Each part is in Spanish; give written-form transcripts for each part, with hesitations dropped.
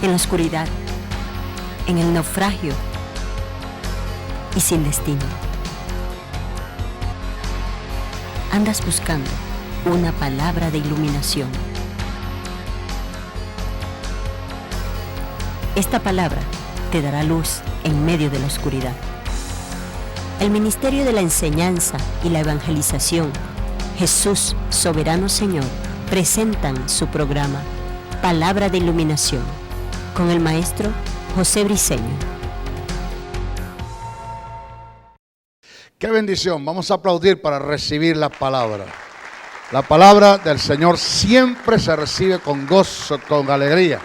en la oscuridad, en el naufragio y sin destino. Andas buscando una palabra de iluminación. Esta palabra te dará luz en medio de la oscuridad. El Ministerio de la Enseñanza y la Evangelización, Jesús Soberano Señor, presentan su programa Palabra de Iluminación con el maestro José Briceño. ¡Qué bendición! Vamos a aplaudir para recibir la palabra. La palabra del Señor siempre se recibe con gozo, con alegría,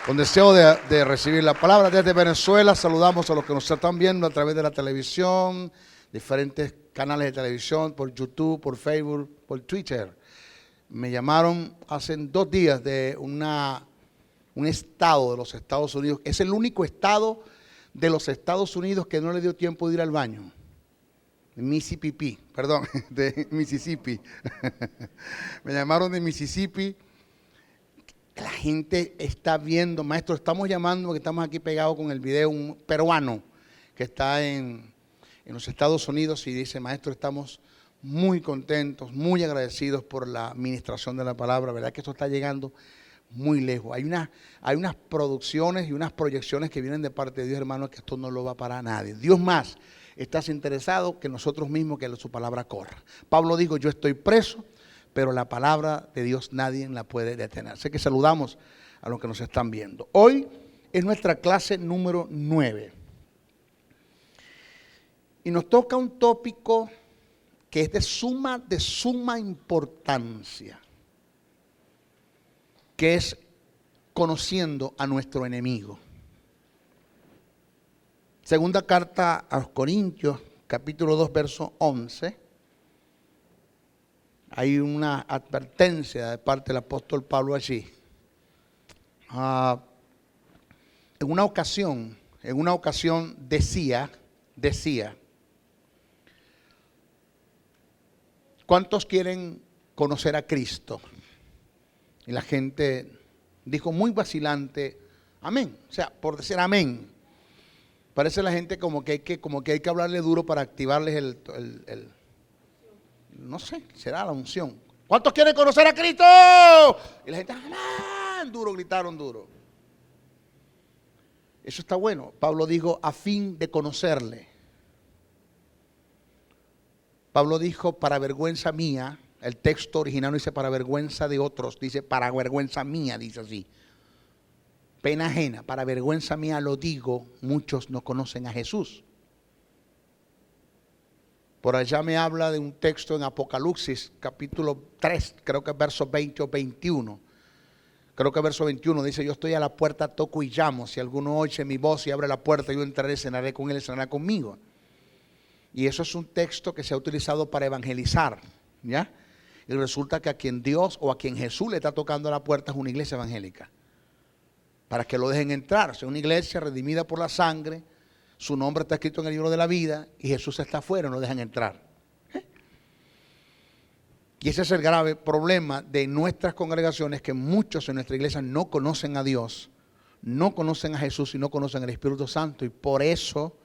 con deseo de recibir la palabra. Desde Venezuela saludamos a los que nos están viendo a través de la televisión, diferentes canales de televisión, por YouTube, por Facebook, por Twitter. Me llamaron hace 2 días de un estado de los Estados Unidos. Es el único estado de los Estados Unidos que no le dio tiempo de ir al baño. Mississippi, perdón, de Mississippi. Me llamaron de Mississippi. La gente está viendo, maestro, estamos llamando porque estamos aquí pegados con el video, un peruano que está en los Estados Unidos y dice, maestro, estamos muy contentos, muy agradecidos por la administración de la palabra, verdad que esto está llegando muy lejos. Hay unas producciones y unas proyecciones que vienen de parte de Dios, hermano, que esto no lo va a parar nadie. Dios más estás interesado que nosotros mismos, que su palabra corra. Pablo dijo, yo estoy preso, pero la palabra de Dios nadie la puede detener. Así que saludamos a los que nos están viendo. Hoy es nuestra clase número 9. Y nos toca un tópico que es de suma importancia, que es conociendo a nuestro enemigo. Segunda carta a los Corintios, capítulo 2, verso 11. Hay una advertencia de parte del apóstol Pablo allí. En una ocasión decía, ¿cuántos quieren conocer a Cristo? Y la gente dijo muy vacilante, amén. O sea, por decir amén. Parece la gente como que hay que hablarle duro para activarles el no sé, será la unción. ¿Cuántos quieren conocer a Cristo? Y la gente, amén, duro, gritaron duro. Eso está bueno. Pablo dijo, a fin de conocerle. Pablo dijo, para vergüenza mía. El texto original no dice para vergüenza de otros, dice para vergüenza mía, dice así. Pena ajena, para vergüenza mía lo digo, muchos no conocen a Jesús. Por allá me habla de un texto en Apocalipsis, capítulo 3, creo que es verso 20 o 21. Creo que verso 21 dice, yo estoy a la puerta, toco y llamo. Si alguno oye mi voz y abre la puerta, yo entraré, cenaré con él y cenará conmigo. Y eso es un texto que se ha utilizado para evangelizar, ¿ya? Y resulta que a quien Dios o a quien Jesús le está tocando la puerta es una iglesia evangélica. Para que lo dejen entrar. Es una iglesia redimida por la sangre. Su nombre está escrito en el libro de la vida. Y Jesús está afuera, no lo dejan entrar. Y ese es el grave problema de nuestras congregaciones, que muchos en nuestra iglesia no conocen a Dios, no conocen a Jesús y no conocen al Espíritu Santo. Y por eso,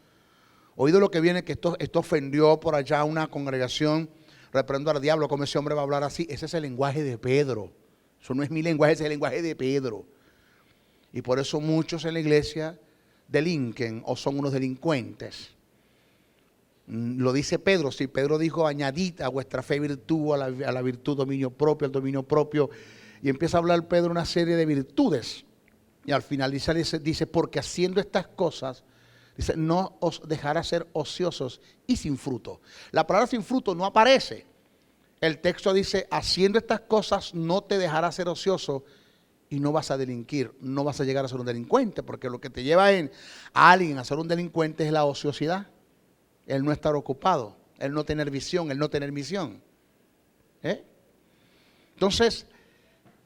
oído lo que viene, que esto ofendió por allá a una congregación. Reprendo al diablo, como ese hombre va a hablar así. Ese es el lenguaje de Pedro. Eso no es mi lenguaje, ese es el lenguaje de Pedro. Y por eso muchos en la iglesia delinquen o son unos delincuentes. Lo dice Pedro. Si Pedro dijo, añadid a vuestra fe virtud, a la virtud dominio propio, al dominio propio. Y empieza a hablar Pedro una serie de virtudes. Y al final dice, porque haciendo estas cosas, dice, no os dejará ser ociosos y sin fruto. La palabra sin fruto no aparece. El texto dice, haciendo estas cosas no te dejará ser ocioso y no vas a delinquir, no vas a llegar a ser un delincuente, porque lo que te lleva a alguien a ser un delincuente es la ociosidad, el no estar ocupado, el no tener visión, el no tener misión. Entonces,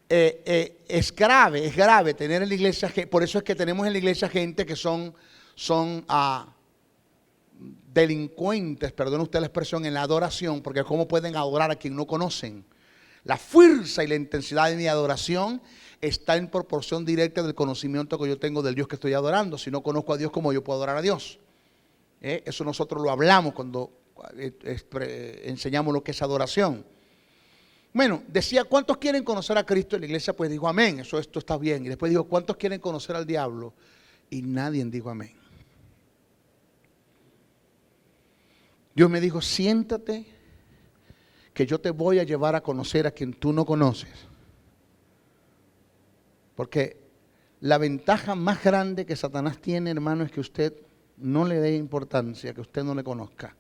es grave tener en la iglesia, por eso es que tenemos en la iglesia gente que son delincuentes, perdone usted la expresión, en la adoración, porque cómo pueden adorar a quien no conocen. La fuerza y la intensidad de mi adoración está en proporción directa del conocimiento que yo tengo del Dios que estoy adorando. Si no conozco a Dios, ¿cómo yo puedo adorar a Dios? Eso nosotros lo hablamos cuando enseñamos lo que es adoración. Bueno, decía, ¿cuántos quieren conocer a Cristo? Y la iglesia pues dijo, amén, esto está bien. Y después dijo, ¿cuántos quieren conocer al diablo? Y nadie dijo amén. Dios me dijo, siéntate, que yo te voy a llevar a conocer a quien tú no conoces. Porque la ventaja más grande que Satanás tiene, hermano, es que usted no le dé importancia, que usted no le conozca.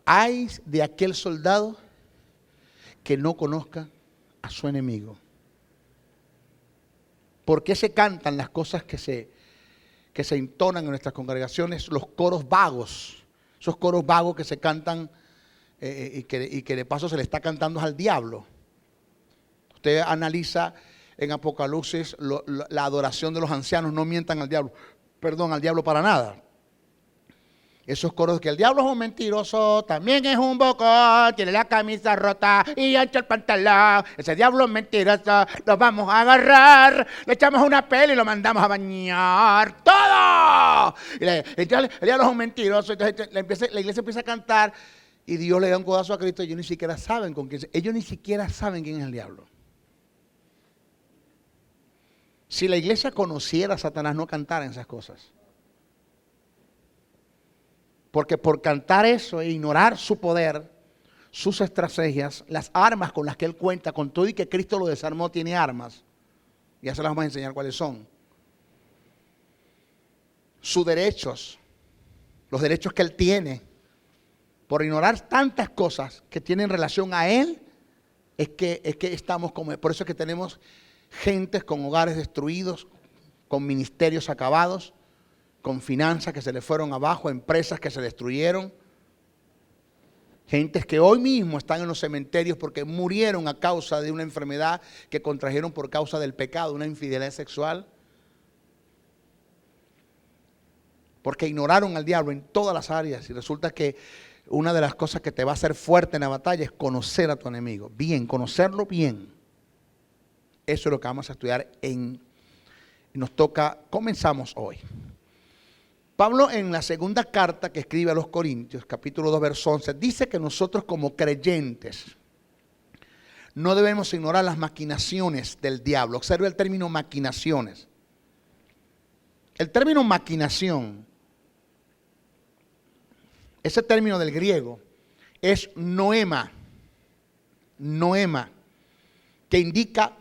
Ay de aquel soldado que no conozca a su enemigo. ¿Por qué se cantan las cosas que se entonan en nuestras congregaciones? Los coros vagos. Esos coros vagos que se cantan y que de paso se le está cantando al diablo. Usted analiza en Apocalipsis la adoración de los ancianos, no mientan al diablo. Perdón, al diablo para nada. Esos coros que el diablo es un mentiroso, también es un bocón, tiene la camisa rota y ancho el pantalón. Ese diablo es mentiroso, lo vamos a agarrar, le echamos una pela y lo mandamos a bañar. ¡Todo! Y el diablo es un mentiroso, entonces la iglesia empieza a cantar y Dios le da un codazo a Cristo y ellos ni siquiera saben con quién, ellos ni siquiera saben quién es el diablo. Si la iglesia conociera a Satanás, no cantara esas cosas. Porque por cantar eso e ignorar su poder, sus estrategias, las armas con las que él cuenta, con todo y que Cristo lo desarmó, tiene armas. Ya se las vamos a enseñar cuáles son. Sus derechos, los derechos que él tiene, por ignorar tantas cosas que tienen relación a él, es que estamos como, por eso es que tenemos gentes con hogares destruidos, con ministerios acabados, con finanzas que se le fueron abajo, empresas que se destruyeron, gentes que hoy mismo están en los cementerios porque murieron a causa de una enfermedad que contrajeron por causa del pecado, una infidelidad sexual, porque ignoraron al diablo en todas las áreas. Y resulta que una de las cosas que te va a hacer fuerte en la batalla es conocer a tu enemigo, bien, conocerlo bien. Eso es lo que vamos a estudiar nos toca, comenzamos hoy. Pablo en la segunda carta que escribe a los Corintios, capítulo 2, verso 11, dice que nosotros como creyentes no debemos ignorar las maquinaciones del diablo. Observe el término maquinaciones. El término maquinación, ese término del griego, es noema, que indica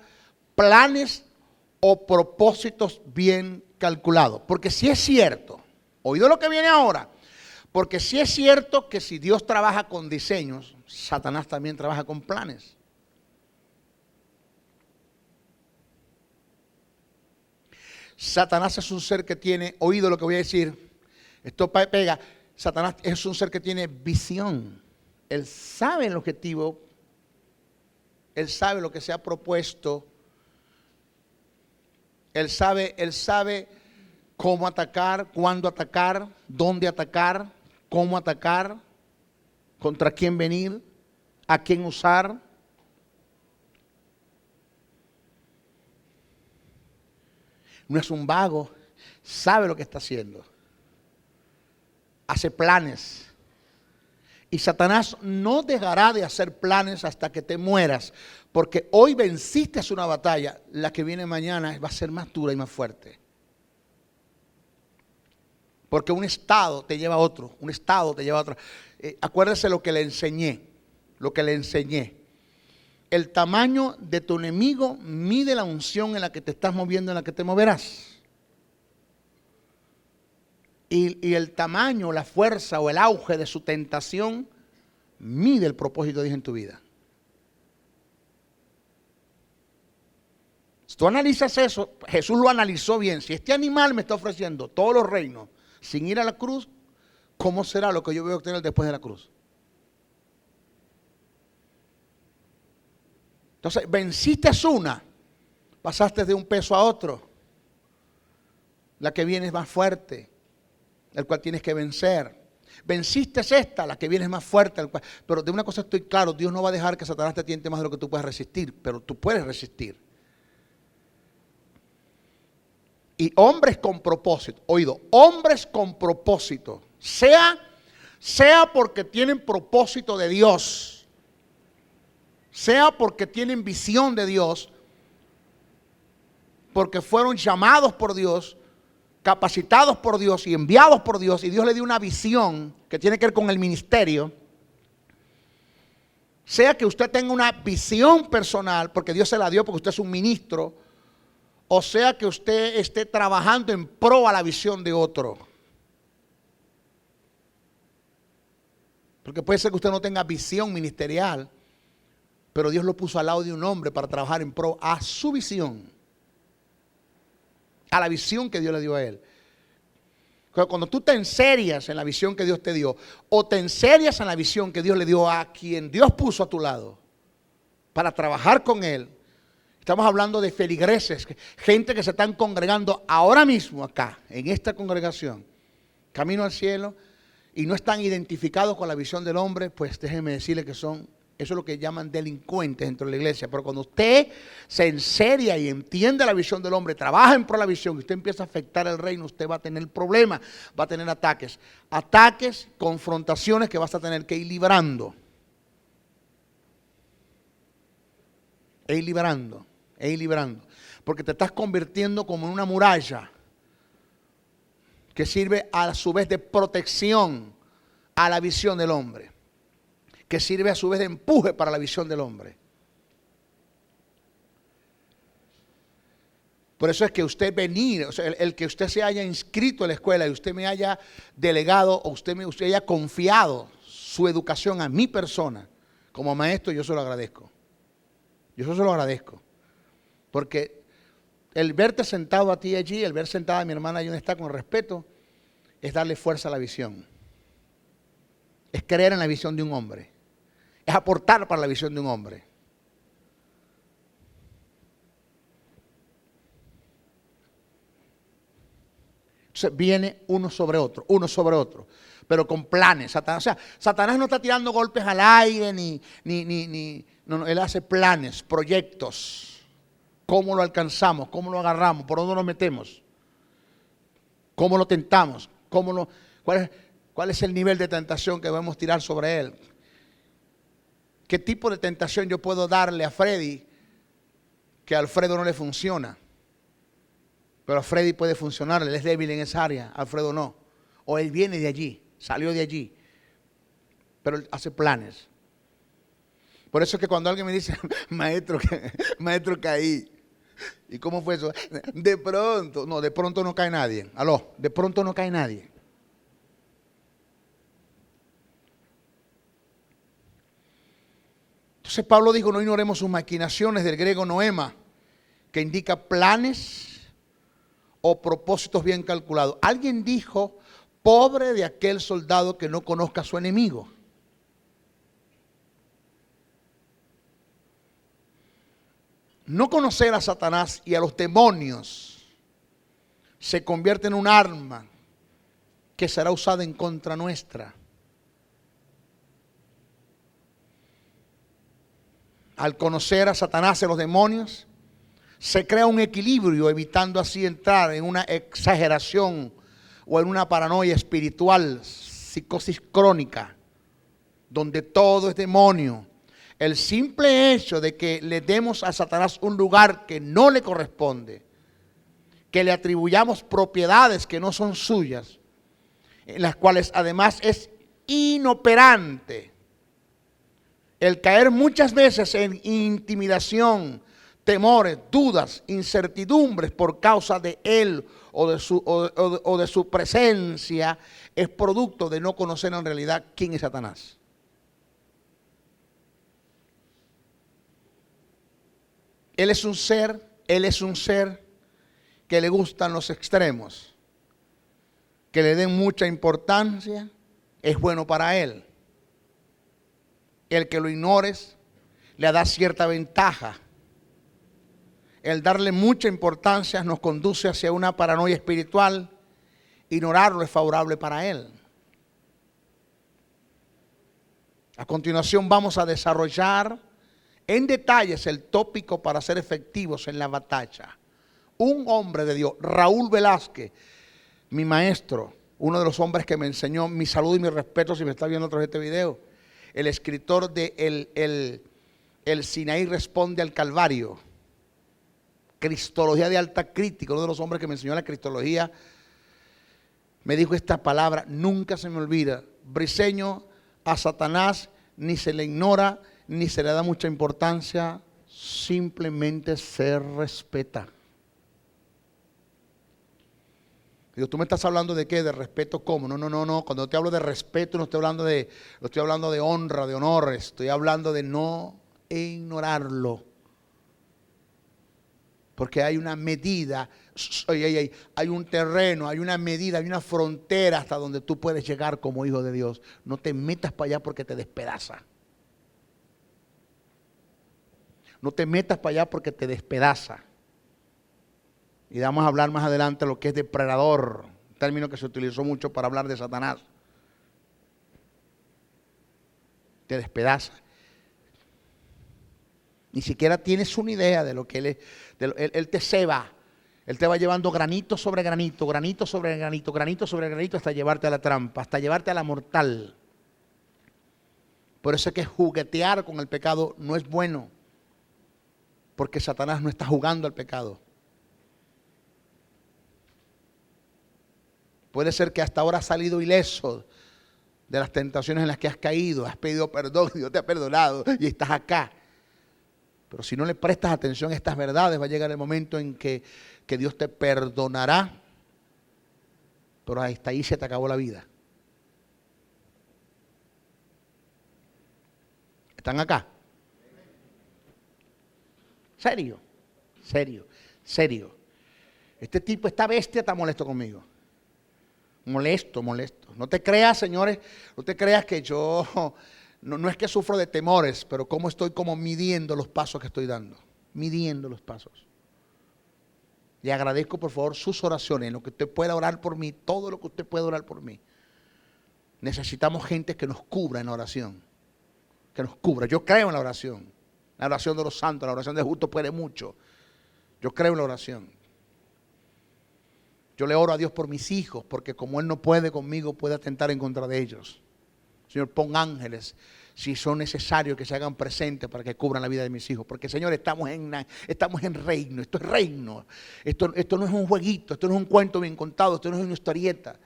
planes o propósitos bien calculados. Porque si es cierto, oído lo que viene ahora, porque si es cierto que si Dios trabaja con diseños, Satanás también trabaja con planes. Satanás es un ser que tiene, oído lo que voy a decir, esto pega, Satanás es un ser que tiene visión. Él sabe el objetivo, él sabe lo que se ha propuesto, él sabe cómo atacar, cuándo atacar, dónde atacar, cómo atacar, contra quién venir, a quién usar. No es un vago, sabe lo que está haciendo. Hace planes. Y Satanás no dejará de hacer planes hasta que te mueras, porque hoy venciste una batalla, la que viene mañana va a ser más dura y más fuerte. Porque un estado te lleva a otro, acuérdese lo que le enseñé, El tamaño de tu enemigo mide la unción en la que te estás moviendo, en la que te moverás. Y el tamaño, la fuerza o el auge de su tentación mide el propósito de Dios en tu vida. Si tú analizas eso, Jesús lo analizó bien. Si este animal me está ofreciendo todos los reinos sin ir a la cruz, ¿cómo será lo que yo voy a obtener después de la cruz? Entonces, venciste una, pasaste de un peso a otro. La que viene es más fuerte, el cual tienes que vencer. Venciste esta, la que viene es más fuerte. Pero de una cosa estoy claro, Dios no va a dejar que Satanás te tiente más de lo que tú puedas resistir, pero tú puedes resistir. Y hombres con propósito, oído, hombres con propósito, sea porque tienen propósito de Dios, sea porque tienen visión de Dios, porque fueron llamados por Dios, capacitados por Dios y enviados por Dios, y Dios le dio una visión que tiene que ver con el ministerio. Sea que usted tenga una visión personal, porque Dios se la dio porque usted es un ministro, o sea que usted esté trabajando en pro a la visión de otro. Porque puede ser que usted no tenga visión ministerial, pero Dios lo puso al lado de un hombre para trabajar en pro a su visión, a la visión que Dios le dio a él. Cuando tú te enserias en la visión que Dios te dio, o te enserias en la visión que Dios le dio a quien Dios puso a tu lado para trabajar con él. Estamos hablando de feligreses, gente que se están congregando ahora mismo acá, en esta congregación, camino al cielo, y no están identificados con la visión del hombre. Pues déjeme decirle que son, eso es lo que llaman delincuentes dentro de la iglesia. Pero cuando usted se enseria y entiende la visión del hombre, trabaja en pro de la visión, y usted empieza a afectar el reino, usted va a tener problemas, va a tener ataques, confrontaciones que vas a tener que ir librando. Ir librando, porque te estás convirtiendo como en una muralla que sirve a su vez de protección a la visión del hombre, que sirve a su vez de empuje para la visión del hombre. Por eso es que usted venir, o sea, el que usted se haya inscrito en la escuela y usted me haya delegado, o usted haya confiado su educación a mi persona como maestro, yo se lo agradezco. Yo eso se lo agradezco. Porque el verte sentado a ti allí, el ver sentada a mi hermana allí donde está con respeto, es darle fuerza a la visión. Es creer en la visión de un hombre. Es aportar para la visión de un hombre. Entonces viene uno sobre otro, pero con planes. Satanás no está tirando golpes al aire, no, él hace planes, proyectos. ¿Cómo lo alcanzamos? ¿Cómo lo agarramos? ¿Por dónde nos metemos? ¿Cómo lo tentamos? ¿Cuál es el nivel de tentación que debemos tirar sobre él? ¿Qué tipo de tentación yo puedo darle a Freddy que a Alfredo no le funciona? Pero a Freddy puede funcionar, él es débil en esa área, Alfredo no. O él viene de allí, salió de allí, pero él hace planes. Por eso es que cuando alguien me dice, maestro caí. ¿Y cómo fue eso? De pronto no cae nadie. Aló, de pronto no cae nadie. Entonces Pablo dijo, no ignoremos sus maquinaciones, del griego noema, que indica planes o propósitos bien calculados. Alguien dijo, pobre de aquel soldado que no conozca a su enemigo. No conocer a Satanás y a los demonios se convierte en un arma que será usada en contra nuestra. Al conocer a Satanás y a los demonios, se crea un equilibrio, evitando así entrar en una exageración o en una paranoia espiritual, psicosis crónica, donde todo es demonio. El simple hecho de que le demos a Satanás un lugar que no le corresponde, que le atribuyamos propiedades que no son suyas, en las cuales además es inoperante, el caer muchas veces en intimidación, temores, dudas, incertidumbres por causa de él o de su presencia, es producto de no conocer en realidad quién es Satanás. Él es un ser que le gustan los extremos, que le den mucha importancia, es bueno para él. El que lo ignores le da cierta ventaja. El darle mucha importancia nos conduce hacia una paranoia espiritual. Ignorarlo es favorable para él. A continuación vamos a desarrollar en detalles el tópico para ser efectivos en la batalla. Un hombre de Dios, Raúl Velázquez, mi maestro, uno de los hombres que me enseñó, mi salud y mi respeto si me está viendo a través de este video, el escritor de el Sinaí responde al Calvario, Cristología de alta crítica, uno de los hombres que me enseñó la cristología, me dijo esta palabra, nunca se me olvida: Briceño, a Satanás ni se le ignora, ni se le da mucha importancia, simplemente se respeta. Digo, ¿tú me estás hablando de qué? ¿De respeto cómo? No. Cuando te hablo de respeto no estoy hablando de honra, de honor. Estoy hablando de no ignorarlo. Porque hay una medida, hay un terreno, hay una medida, hay una frontera hasta donde tú puedes llegar como hijo de Dios. No te metas para allá porque te despedaza. No te metas para allá porque te despedaza. Y vamos a hablar más adelante lo que es depredador, un término que se utilizó mucho para hablar de Satanás. Te despedaza. Ni siquiera tienes una idea de lo que él te ceba. Él te va llevando granito sobre granito, granito sobre granito, granito sobre granito hasta llevarte a la trampa, hasta llevarte a la mortal. Por eso es que juguetear con el pecado no es bueno. Porque Satanás no está jugando al pecado. Puede ser que hasta ahora has salido ileso de las tentaciones en las que has caído, has pedido perdón, Dios te ha perdonado y estás acá. Pero si no le prestas atención a estas verdades, va a llegar el momento en que Dios te perdonará, pero hasta ahí se te acabó la vida. ¿Están acá? Serio. Este tipo, esta bestia está molesto conmigo. Molesto. No te creas, señores, no te creas que yo, no es que sufro de temores, pero cómo estoy como midiendo los pasos que estoy dando. Midiendo los pasos. Le agradezco por favor sus oraciones, en lo que usted pueda orar por mí, todo lo que usted pueda orar por mí. Necesitamos gente que nos cubra en la oración. Que nos cubra. Yo creo en la oración. La oración de los santos, la oración de justo puede mucho. Yo creo en la oración. Yo le oro a Dios por mis hijos, porque como Él no puede conmigo, puede atentar en contra de ellos. Señor, pon ángeles, si son necesarios, que se hagan presentes para que cubran la vida de mis hijos. Porque, Señor, estamos en reino, esto es reino. Esto no es un jueguito, esto no es un cuento bien contado, esto no es una historieta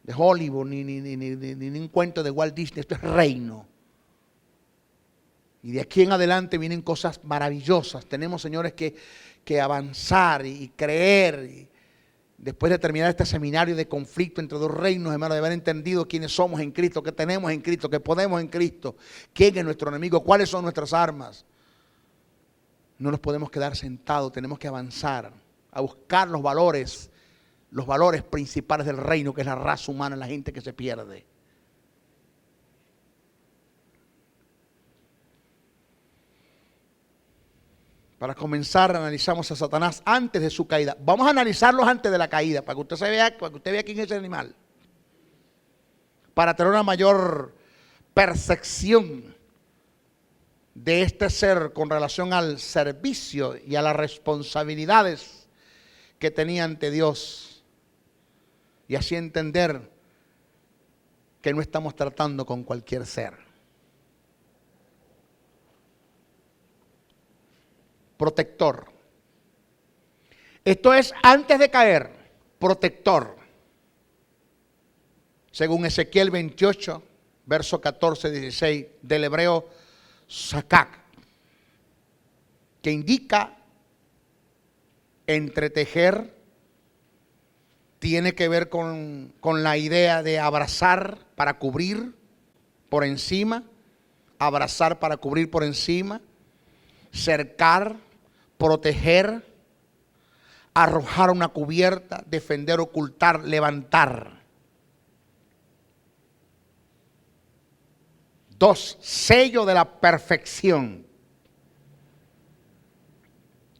de Hollywood, ni un cuento de Walt Disney, esto es reino. Y de aquí en adelante vienen cosas maravillosas. Tenemos, señores, que avanzar y creer. Y después de terminar este seminario de conflicto entre dos reinos, hermano, de haber entendido quiénes somos en Cristo, qué tenemos en Cristo, qué podemos en Cristo, quién es nuestro enemigo, cuáles son nuestras armas. No nos podemos quedar sentados, tenemos que avanzar a buscar los valores principales del reino, que es la raza humana, la gente que se pierde. Para comenzar, analizamos a Satanás antes de su caída. Vamos a analizarlos antes de la caída, para que usted vea quién es ese animal. Para tener una mayor percepción de este ser con relación al servicio y a las responsabilidades que tenía ante Dios. Y así entender que no estamos tratando con cualquier ser. Protector. Esto es antes de caer, protector. Según Ezequiel 28, verso 14-16 del hebreo Sakak, que indica entretejer, tiene que ver con la idea de abrazar para cubrir por encima, abrazar para cubrir por encima, cercar, proteger, arrojar una cubierta, defender, ocultar, levantar. 2, sello de la perfección.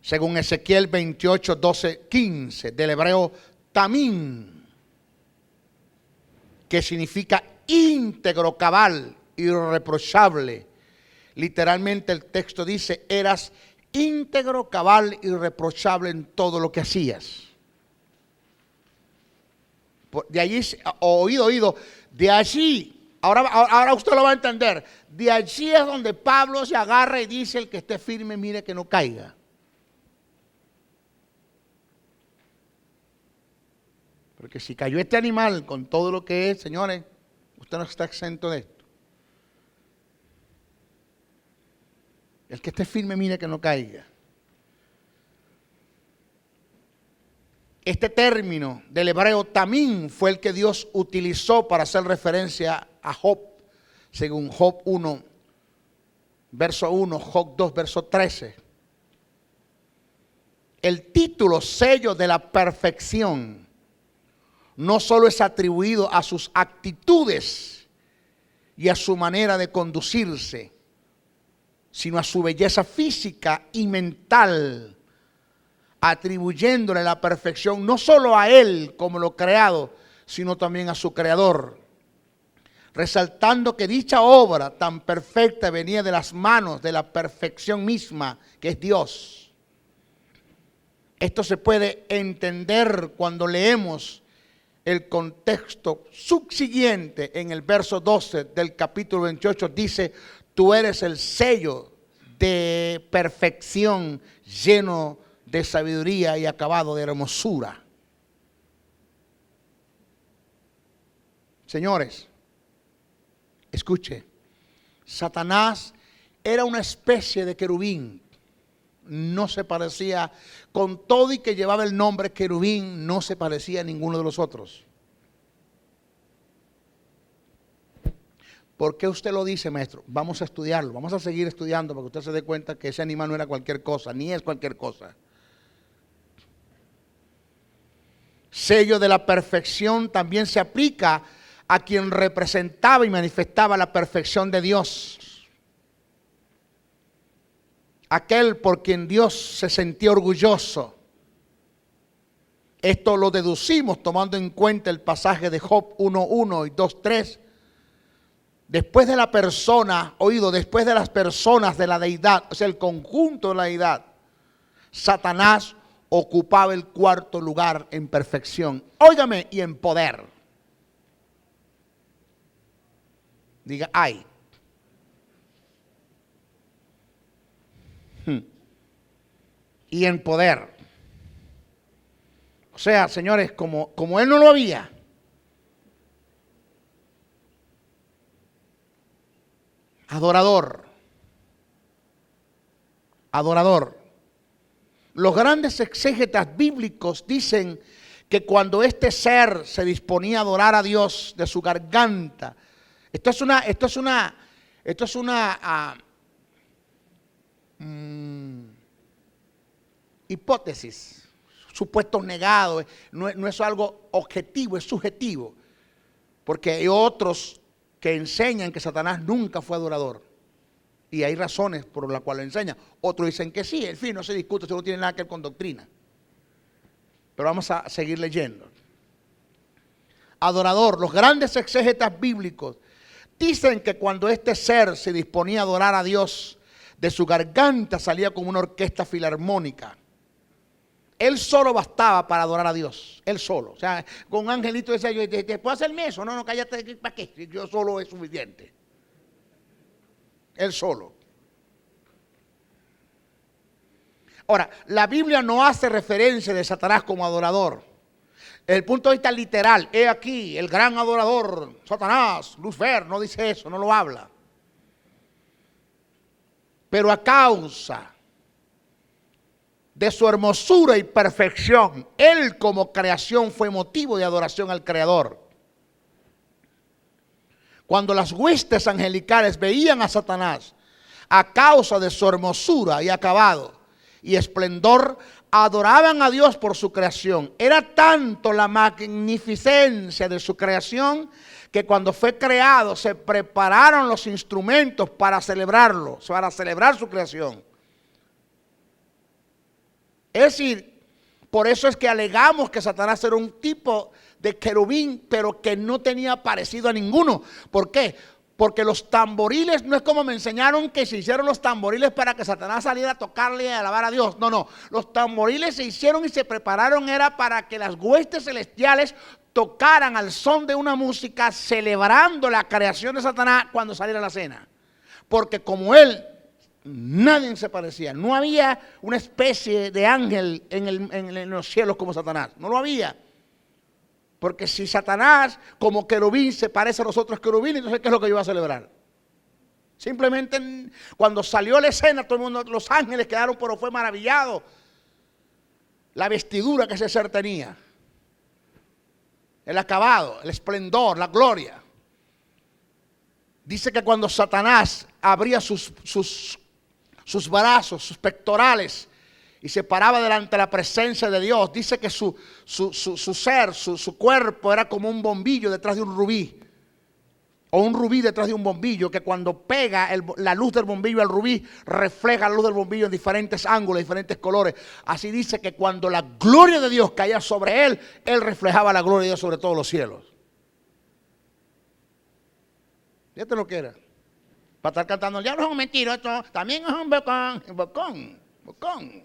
Según Ezequiel 28, 12, 15 del hebreo tamín, que significa íntegro, cabal, irreprochable. Literalmente el texto dice, eras íntegro, cabal, irreprochable en todo lo que hacías. De allí, oído, de allí, ahora usted lo va a entender, de allí es donde Pablo se agarra y dice, el que esté firme, mire que no caiga. Porque si cayó este animal con todo lo que es, señores, usted no está exento de esto. El que esté firme, mire que no caiga. Este término del hebreo tamín fue el que Dios utilizó para hacer referencia a Job, según Job 1, verso 1, Job 2, verso 13. El título sello de la perfección no solo es atribuido a sus actitudes y a su manera de conducirse, sino a su belleza física y mental, atribuyéndole la perfección no solo a él como lo creado, sino también a su creador, resaltando que dicha obra tan perfecta venía de las manos de la perfección misma, que es Dios. Esto se puede entender cuando leemos el contexto subsiguiente en el verso 12 del capítulo 28, dice, tú eres el sello de perfección, lleno de sabiduría y acabado de hermosura. Señores, escuche, Satanás era una especie de querubín. No se parecía, con todo y que llevaba el nombre querubín, no se parecía a ninguno de los otros. ¿Por qué usted lo dice, maestro? Vamos a estudiarlo, vamos a seguir estudiando para que usted se dé cuenta que ese animal no era cualquier cosa, ni es cualquier cosa. Sello de la perfección también se aplica a quien representaba y manifestaba la perfección de Dios. Aquel por quien Dios se sentía orgulloso. Esto lo deducimos tomando en cuenta el pasaje de Job 1:1 y 2:3. Después de la persona, después de las personas de la deidad, o sea, el conjunto de la deidad, Satanás ocupaba el cuarto lugar en perfección. Óigame, y en poder. Diga, ay. Y en poder. O sea, señores, como él no lo había. Adorador. Los grandes exégetas bíblicos dicen que cuando este ser se disponía a adorar a Dios de su garganta, esto es una hipótesis, supuestos negados, no es algo objetivo, es subjetivo, porque hay otros que enseñan que Satanás nunca fue adorador, y hay razones por las cuales lo enseñan. Otros dicen que sí, en fin, no se discute, eso no tiene nada que ver con doctrina, pero vamos a seguir leyendo. Adorador, los grandes exégetas bíblicos dicen que cuando este ser se disponía a adorar a Dios, de su garganta salía como una orquesta filarmónica. Él solo bastaba para adorar a Dios. Él solo. O sea, con un angelito decía yo, ¿te puedo hacerme eso? No, cállate, ¿para qué? Yo solo es suficiente. Él solo. Ahora, la Biblia no hace referencia de Satanás como adorador. Desde el punto de vista literal, he aquí, el gran adorador, Satanás, Lucifer, no dice eso, no lo habla. Pero a causa de su hermosura y perfección, él como creación fue motivo de adoración al Creador. Cuando las huestes angelicales veían a Satanás, a causa de su hermosura y acabado y esplendor, adoraban a Dios por su creación. Era tanto la magnificencia de su creación que cuando fue creado se prepararon los instrumentos para celebrarlo, para celebrar su creación. Es decir, por eso es que alegamos que Satanás era un tipo de querubín, pero que no tenía parecido a ninguno. ¿Por qué? Porque los tamboriles no es como me enseñaron que se hicieron los tamboriles para que Satanás saliera a tocarle y a alabar a Dios. No, no. Los tamboriles se hicieron y se prepararon era para que las huestes celestiales tocaran al son de una música celebrando la creación de Satanás cuando saliera la cena. Porque como él, nadie se parecía. No había una especie de ángel en los cielos como Satanás. No lo había. Porque si Satanás como querubín se parece a los otros querubines, entonces ¿qué es lo que yo iba a celebrar? Simplemente cuando salió la escena, todo el mundo, los ángeles quedaron, pero fue maravillado. La vestidura que ese ser tenía. El acabado, el esplendor, la gloria. Dice que cuando Satanás abría sus brazos, sus pectorales, y se paraba delante de la presencia de Dios, dice que su ser, su cuerpo era como un bombillo detrás de un rubí. O un rubí detrás de un bombillo, que cuando pega la luz del bombillo al rubí, refleja la luz del bombillo en diferentes ángulos, diferentes colores. Así dice que cuando la gloria de Dios caía sobre él, él reflejaba la gloria de Dios sobre todos los cielos. Fíjate lo que era. Para estar cantando, el diablo es un mentiroso, también es un bocón.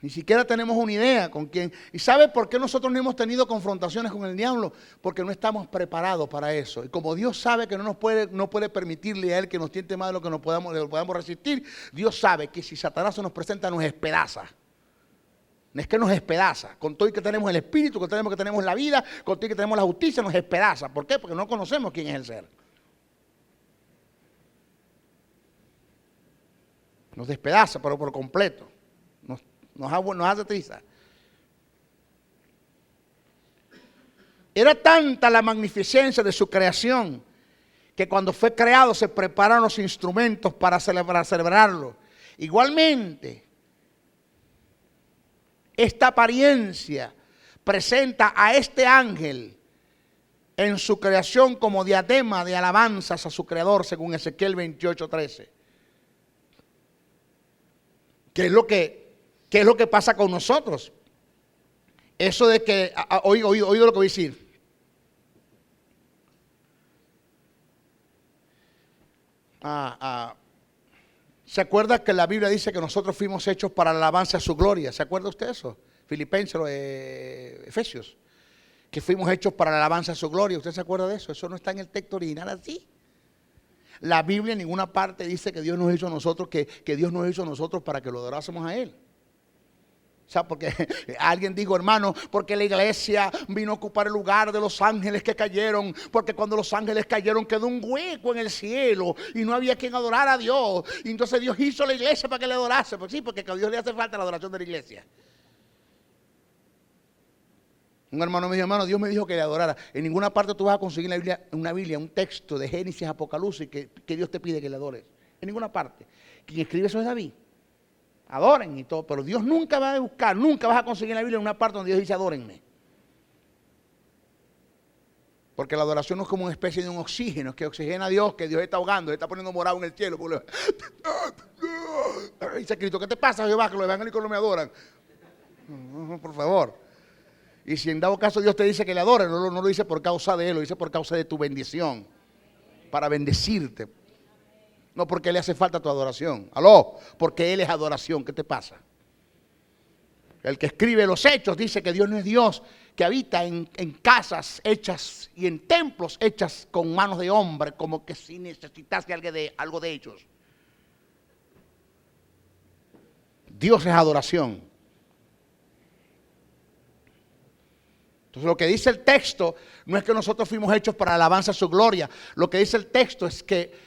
Ni siquiera tenemos una idea con quién. ¿Y sabe por qué nosotros no hemos tenido confrontaciones con el diablo? Porque no estamos preparados para eso. Y como Dios sabe que no puede permitirle a él que nos tiente más de lo que le podamos resistir, Dios sabe que si Satanás se nos presenta, nos despedaza. No es que nos despedaza. Con todo y que tenemos el espíritu, con todo y que tenemos la vida, con todo y que tenemos la justicia, nos despedaza. ¿Por qué? Porque no conocemos quién es el ser. Nos despedaza, pero por completo. Nos hace trizas. Era tanta la magnificencia de su creación que cuando fue creado se prepararon los instrumentos para celebrarlo. Igualmente, esta apariencia presenta a este ángel en su creación como diadema de alabanzas a su creador, según Ezequiel 28:13. ¿Qué es lo que pasa con nosotros? Eso de que, oído lo que voy a decir. ¿Se acuerda que la Biblia dice que nosotros fuimos hechos para la alabanza de su gloria? ¿Se acuerda usted eso? Filipenses, Efesios. Que fuimos hechos para la alabanza de su gloria. ¿Usted se acuerda de eso? Eso no está en el texto original así. La Biblia en ninguna parte dice que Dios nos hizo a nosotros, que Dios nos hizo a nosotros para que lo adorásemos a Él. O sea, porque alguien dijo, hermano, porque la iglesia vino a ocupar el lugar de los ángeles que cayeron, porque cuando los ángeles cayeron quedó un hueco en el cielo y no había quien adorara a Dios. Y entonces Dios hizo la iglesia para que le adorase. Pues sí, porque a Dios le hace falta la adoración de la iglesia. Un hermano me dijo, hermano, Dios me dijo que le adorara. En ninguna parte tú vas a conseguir una Biblia, un texto de Génesis, Apocalipsis que Dios te pide que le adores. En ninguna parte. Quien escribe eso es David. Adoren y todo, pero Dios nunca va a buscar, nunca vas a conseguir en la Biblia en una parte donde Dios dice adórenme. Porque la adoración no es como una especie de un oxígeno, que oxigena a Dios, que Dios está ahogando, está poniendo morado en el cielo. Dice Cristo, ¿qué te pasa, Jehová, que los evangélicos no me adoran? No, por favor. Y si en dado caso Dios te dice que le adores, no lo dice por causa de Él, lo dice por causa de tu bendición, para bendecirte. No porque le hace falta tu adoración. Aló, porque Él es adoración. ¿Qué te pasa? El que escribe los hechos dice que Dios no es Dios que habita en casas hechas y en templos hechas con manos de hombre, como que si necesitase algo de ellos. Dios es adoración. Entonces lo que dice el texto no es que nosotros fuimos hechos para alabanza a su gloria. Lo que dice el texto es que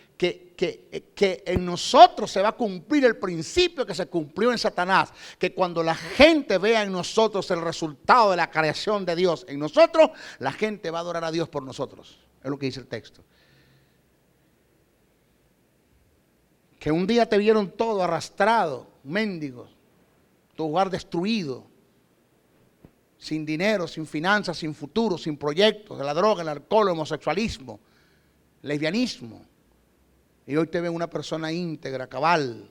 en nosotros se va a cumplir el principio que se cumplió en Satanás, que cuando la gente vea en nosotros el resultado de la creación de Dios en nosotros, la gente va a adorar a Dios por nosotros. Es lo que dice el texto. Que un día te vieron todo arrastrado, mendigos, tu hogar destruido, sin dinero, sin finanzas, sin futuro, sin proyectos, de la droga, el alcohol, el homosexualismo, lesbianismo. Y hoy te ven una persona íntegra, cabal,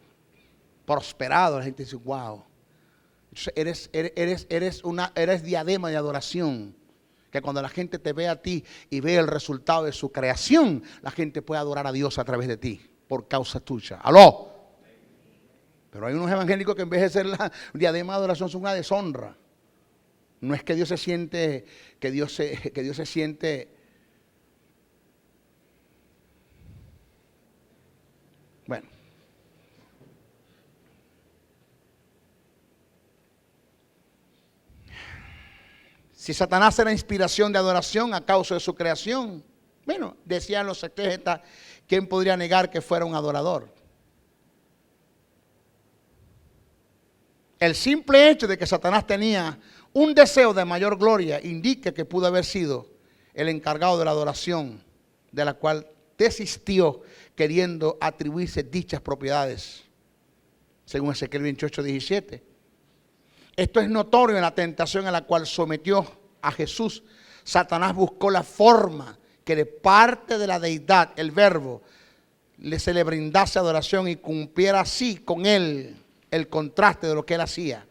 prosperado. La gente dice, wow. Entonces eres diadema de adoración. Que cuando la gente te ve a ti y ve el resultado de su creación, la gente puede adorar a Dios a través de ti, por causa tuya. ¡Aló! Pero hay unos evangélicos que en vez de ser un diadema de adoración son una deshonra. No es que Dios se siente, que Dios se siente. Bueno. Si Satanás era inspiración de adoración a causa de su creación, bueno, decían los exégetas, ¿quién podría negar que fuera un adorador? El simple hecho de que Satanás tenía un deseo de mayor gloria indica que pudo haber sido el encargado de la adoración, de la cual desistió queriendo atribuirse dichas propiedades, según Ezequiel 28:17. Esto es notorio en la tentación a la cual sometió a Jesús. Satanás buscó la forma que de parte de la deidad, el verbo, se le brindase adoración y cumpliera así con él el contraste de lo que él hacía.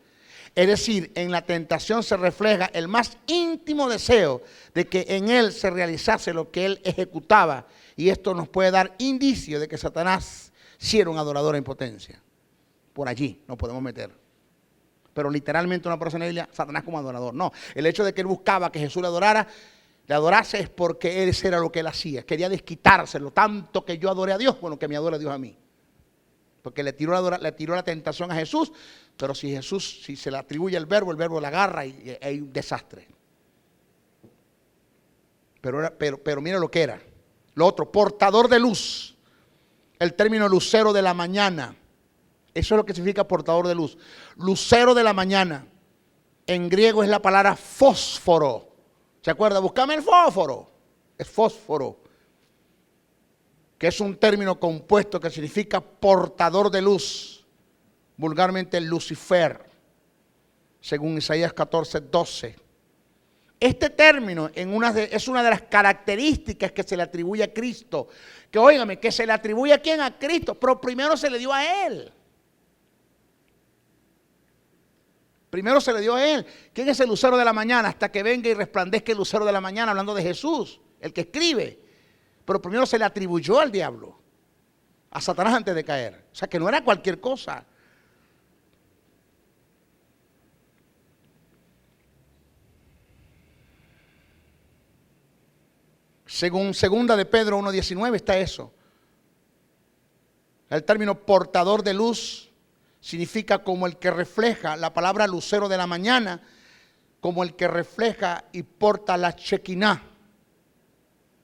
Es decir, en la tentación se refleja el más íntimo deseo de que en él se realizase lo que él ejecutaba. Y esto nos puede dar indicio de que Satanás sí era un adorador en potencia. Por allí nos podemos meter. Pero literalmente una persona diría Satanás como adorador. No, el hecho de que él buscaba que Jesús le adorase es porque él era lo que él hacía. Quería desquitárselo, tanto que yo adoré a Dios, bueno, que me adore a Dios a mí. Porque le tiró la tentación a Jesús, pero si se le atribuye el verbo la agarra y hay un desastre. Pero mira lo que era. Lo otro, portador de luz. El término lucero de la mañana. Eso es lo que significa portador de luz. Lucero de la mañana. En griego es la palabra fósforo. ¿Se acuerda? Búscame el fósforo. Es fósforo. Que es un término compuesto que significa portador de luz. Vulgarmente Lucifer. Según Isaías 14:12. Este término es una de las características que se le atribuye a Cristo. Que óigame, que se le atribuye a quién, a Cristo, pero primero se le dio a Él. Primero se le dio a Él. ¿Quién es el lucero de la mañana? Hasta que venga y resplandezca el lucero de la mañana, hablando de Jesús, el que escribe. Pero primero se le atribuyó al diablo, a Satanás antes de caer. O sea que no era cualquier cosa. Según segunda de Pedro 1:19 está eso. El término portador de luz significa como el que refleja, la palabra lucero de la mañana, como el que refleja y porta la Shekinah,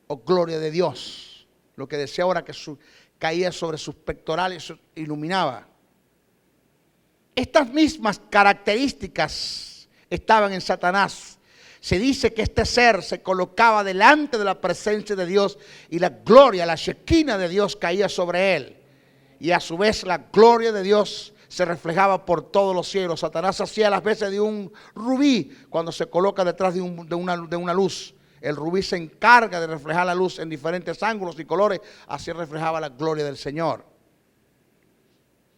o gloria de Dios. Lo que decía ahora que caía sobre sus pectorales, iluminaba. Estas mismas características estaban en Satanás. Se dice que este ser se colocaba delante de la presencia de Dios y la gloria, la Shekinah de Dios caía sobre él. Y a su vez la gloria de Dios se reflejaba por todos los cielos. Satanás hacía las veces de un rubí cuando se coloca detrás de una luz. El rubí se encarga de reflejar la luz en diferentes ángulos y colores. Así reflejaba la gloria del Señor.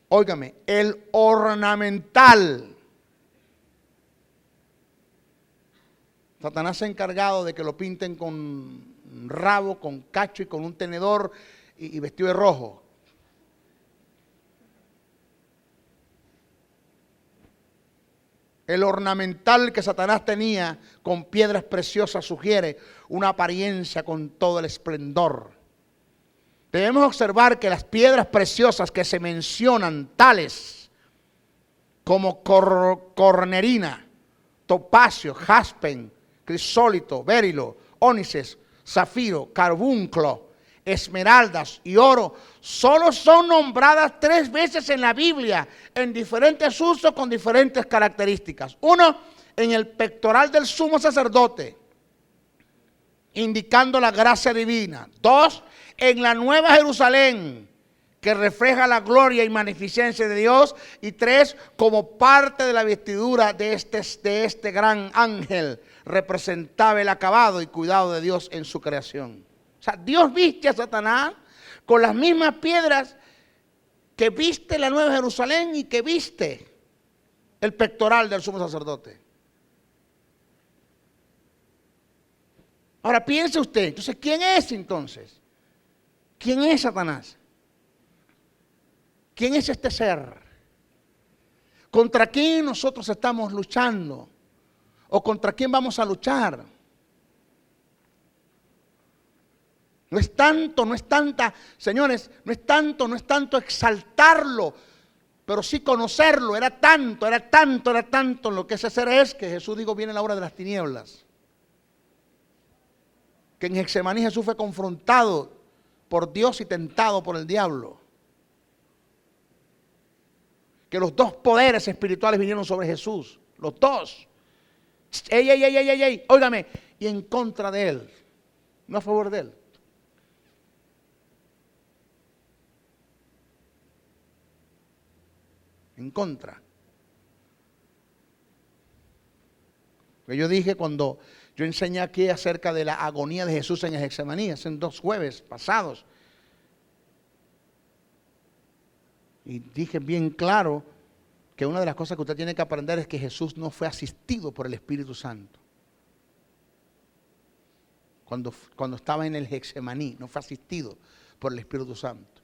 Óigame, el ornamental. Satanás se ha encargado de que lo pinten con rabo, con cacho y con un tenedor y vestido de rojo. El ornamental que Satanás tenía con piedras preciosas sugiere una apariencia con todo el esplendor. Debemos observar que las piedras preciosas que se mencionan, tales como cornerina, topacio, jaspe, crisólito, berilo, ónices, zafiro, carbunclo, esmeraldas y oro, solo son nombradas 3 veces en la Biblia, en diferentes usos con diferentes características. Uno, en el pectoral del sumo sacerdote, indicando la gracia divina. 2, en la Nueva Jerusalén, que refleja la gloria y magnificencia de Dios. Y 3, como parte de la vestidura de este gran ángel, representaba el acabado y cuidado de Dios en su creación. O sea, Dios viste a Satanás con las mismas piedras que viste la Nueva Jerusalén y que viste el pectoral del sumo sacerdote. Ahora piense usted, entonces, ¿quién es entonces? ¿Quién es Satanás? ¿Quién es este ser? ¿Contra quién nosotros estamos luchando? ¿O contra quién vamos a luchar? No es tanto, no es tanta, señores, no es tanto exaltarlo, pero sí conocerlo. Era tanto en lo que ese ser es, que Jesús dijo, viene la hora de las tinieblas. Que en Getsemaní Jesús fue confrontado por Dios y tentado por el diablo. Que los dos poderes espirituales vinieron sobre Jesús, los dos. ¡Ey! Óigame, y en contra de él, no a favor de él. En contra. Que yo dije cuando yo enseñé aquí acerca de la agonía de Jesús en el Getsemaní, hace 2 jueves pasados. Y dije bien claro que una de las cosas que usted tiene que aprender es que Jesús no fue asistido por el Espíritu Santo. Cuando estaba en el Getsemaní, no fue asistido por el Espíritu Santo.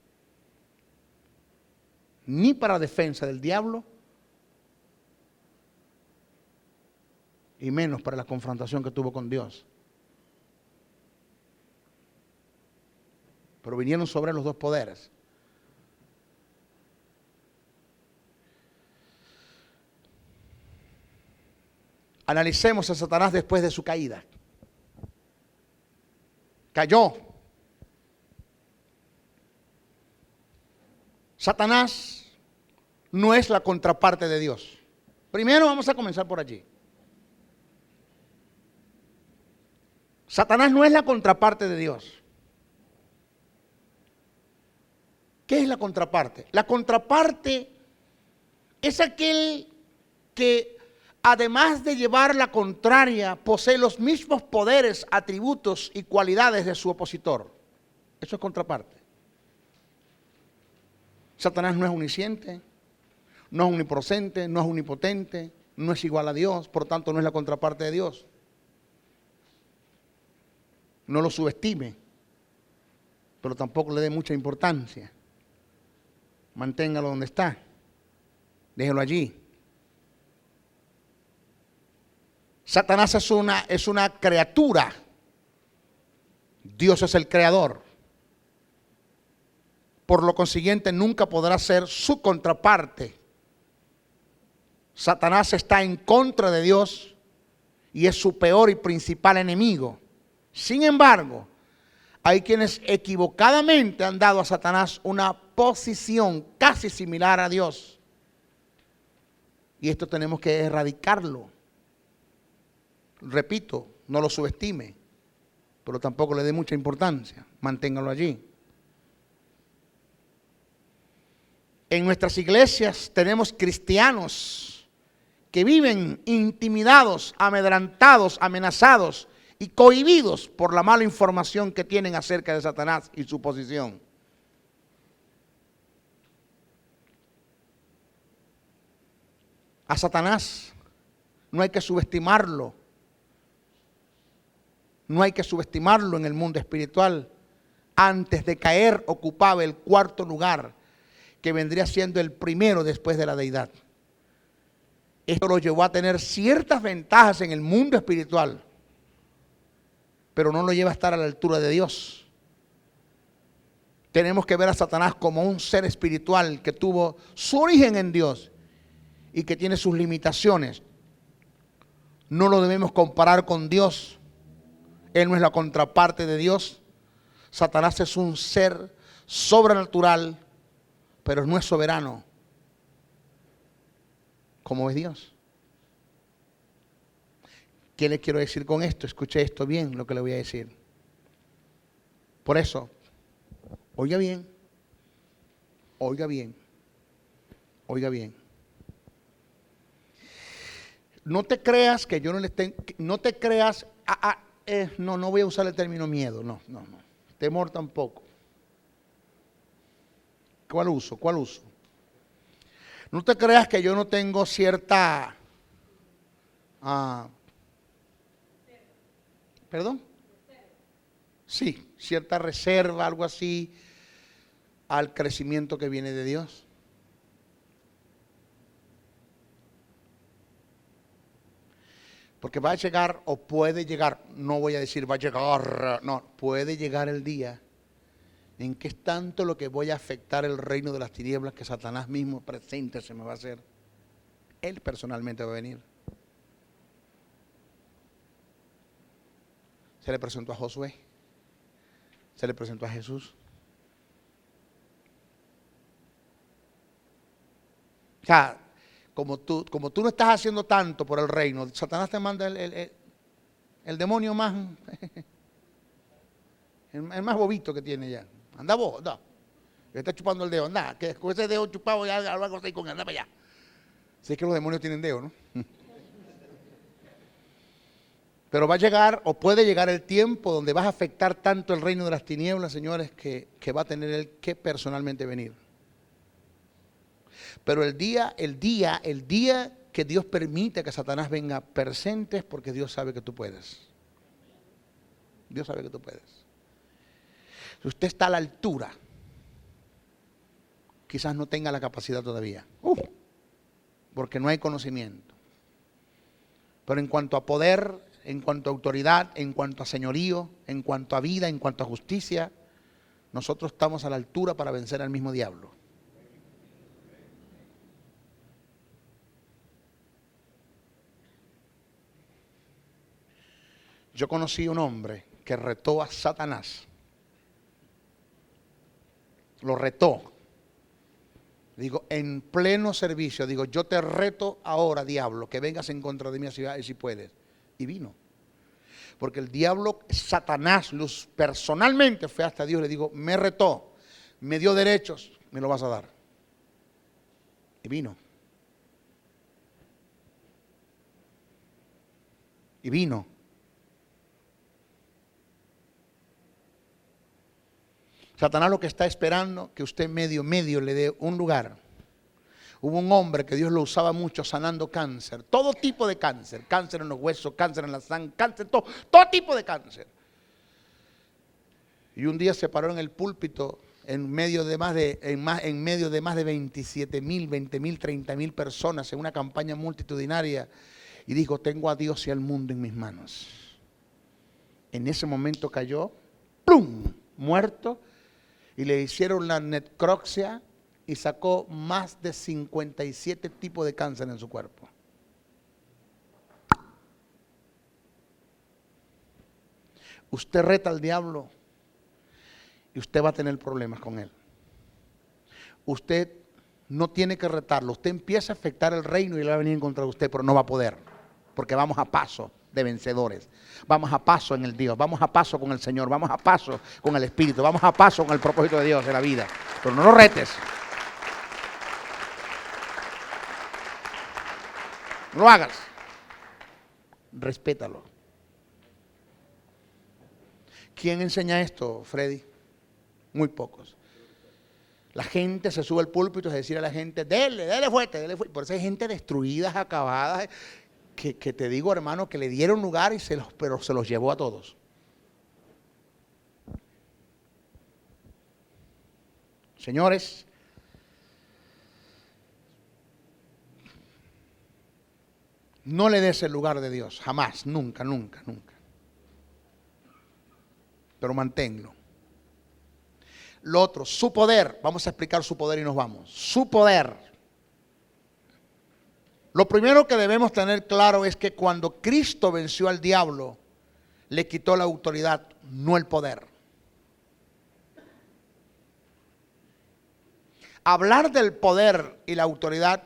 Ni para defensa del diablo, y menos para la confrontación que tuvo con Dios. Pero vinieron sobre los dos poderes. Analicemos a Satanás después de su caída. Cayó. Satanás no es la contraparte de Dios. Primero vamos a comenzar por allí. Satanás no es la contraparte de Dios. ¿Qué es la contraparte? La contraparte es aquel que, además de llevar la contraria, posee los mismos poderes, atributos y cualidades de su opositor. Eso es contraparte. Satanás no es omnisciente, no es omnipresente, no es omnipotente, no es igual a Dios, por tanto no es la contraparte de Dios. No lo subestime, pero tampoco le dé mucha importancia. Manténgalo donde está, déjelo allí. Satanás es una criatura, Dios es el creador. Por lo consiguiente, nunca podrá ser su contraparte. Satanás está en contra de Dios y es su peor y principal enemigo. Sin embargo, hay quienes equivocadamente han dado a Satanás una posición casi similar a Dios. Y esto tenemos que erradicarlo. Repito, no lo subestime, pero tampoco le dé mucha importancia. Manténgalo allí. En nuestras iglesias tenemos cristianos que viven intimidados, amedrentados, amenazados y cohibidos por la mala información que tienen acerca de Satanás y su posición. A Satanás no hay que subestimarlo. No hay que subestimarlo en el mundo espiritual. Antes de caer ocupaba el 4.º lugar, que vendría siendo el primero después de la deidad. Esto lo llevó a tener ciertas ventajas en el mundo espiritual, pero no lo lleva a estar a la altura de Dios. Tenemos que ver a Satanás como un ser espiritual que tuvo su origen en Dios y que tiene sus limitaciones. No lo debemos comparar con Dios. Él no es la contraparte de Dios. Satanás es un ser sobrenatural, pero no es soberano, como es Dios. ¿Qué le quiero decir con esto? Escuche esto bien, lo que le voy a decir. Por eso, oiga bien, oiga bien, oiga bien. No te creas que yo no le tengo, no te creas, no voy a usar el término miedo, no. Temor tampoco. ¿Cuál uso? No te creas que yo no tengo cierta... ¿Perdón? Sí, cierta reserva, algo así, al crecimiento que viene de Dios. Porque va a llegar o puede llegar, no voy a decir va a llegar, no, puede llegar el día en que es tanto lo que voy a afectar el reino de las tinieblas que Satanás mismo presente se me va a hacer. Él personalmente va a venir. Se le presentó a Josué, se le presentó a Jesús. O sea, como tú no estás haciendo tanto por el reino, Satanás te manda el demonio más, el más bobito que tiene ya. Anda vos, anda. Le está chupando el dedo, anda, que con ese dedo chupado ya algo así con él, anda para allá. Si es que los demonios tienen dedo, ¿no? Pero va a llegar o puede llegar el tiempo donde vas a afectar tanto el reino de las tinieblas, señores, que va a tener él que personalmente venir. Pero el día que Dios permite que Satanás venga presente es porque Dios sabe que tú puedes. Dios sabe que tú puedes. Si usted está a la altura, quizás no tenga la capacidad todavía. Porque no hay conocimiento. Pero en cuanto a poder, en cuanto a autoridad, en cuanto a señorío, en cuanto a vida, en cuanto a justicia, nosotros estamos a la altura para vencer al mismo diablo. Yo conocí a un hombre que retó a Satanás. Lo retó. Digo, en pleno servicio, digo, yo te reto ahora, diablo, que vengas en contra de mi ciudad y si puedes. Y vino. Porque el diablo, Satanás, personalmente fue hasta Dios, le digo, me retó, me dio derechos, me lo vas a dar. Y vino. Y vino. Satanás lo que está esperando, que usted medio le dé un lugar. Hubo un hombre que Dios lo usaba mucho sanando cáncer, todo tipo de cáncer, cáncer en los huesos, cáncer en la sangre, cáncer, todo tipo de cáncer. Y un día se paró en el púlpito en medio de más de 27,000, 20,000, 30,000 personas en una campaña multitudinaria y dijo, tengo a Dios y al mundo en mis manos. En ese momento cayó, ¡plum!, muerto. Y le hicieron la necropsia y sacó más de 57 tipos de cáncer en su cuerpo. Usted reta al diablo y usted va a tener problemas con él. Usted no tiene que retarlo. Usted empieza a afectar el reino y él va a venir en contra de usted, pero no va a poder. Porque vamos a paso de vencedores. Vamos a paso en el Dios, vamos a paso con el Señor, vamos a paso con el Espíritu, vamos a paso con el propósito de Dios en la vida. Pero no lo retes. No lo hagas. Respétalo. ¿Quién enseña esto, Freddy? Muy pocos. La gente se sube al púlpito y decir a la gente, dele fuerte, dele fuerte. Por eso hay gente destruida, acabada, que te digo, hermano, que le dieron lugar pero se los llevó a todos. Señores, no le des el lugar de Dios, jamás, nunca, nunca, nunca. Pero manténlo. Lo otro, su poder, vamos a explicar su poder y nos vamos. Su poder. Lo primero que debemos tener claro es que cuando Cristo venció al diablo, le quitó la autoridad, no el poder. Hablar del poder y la autoridad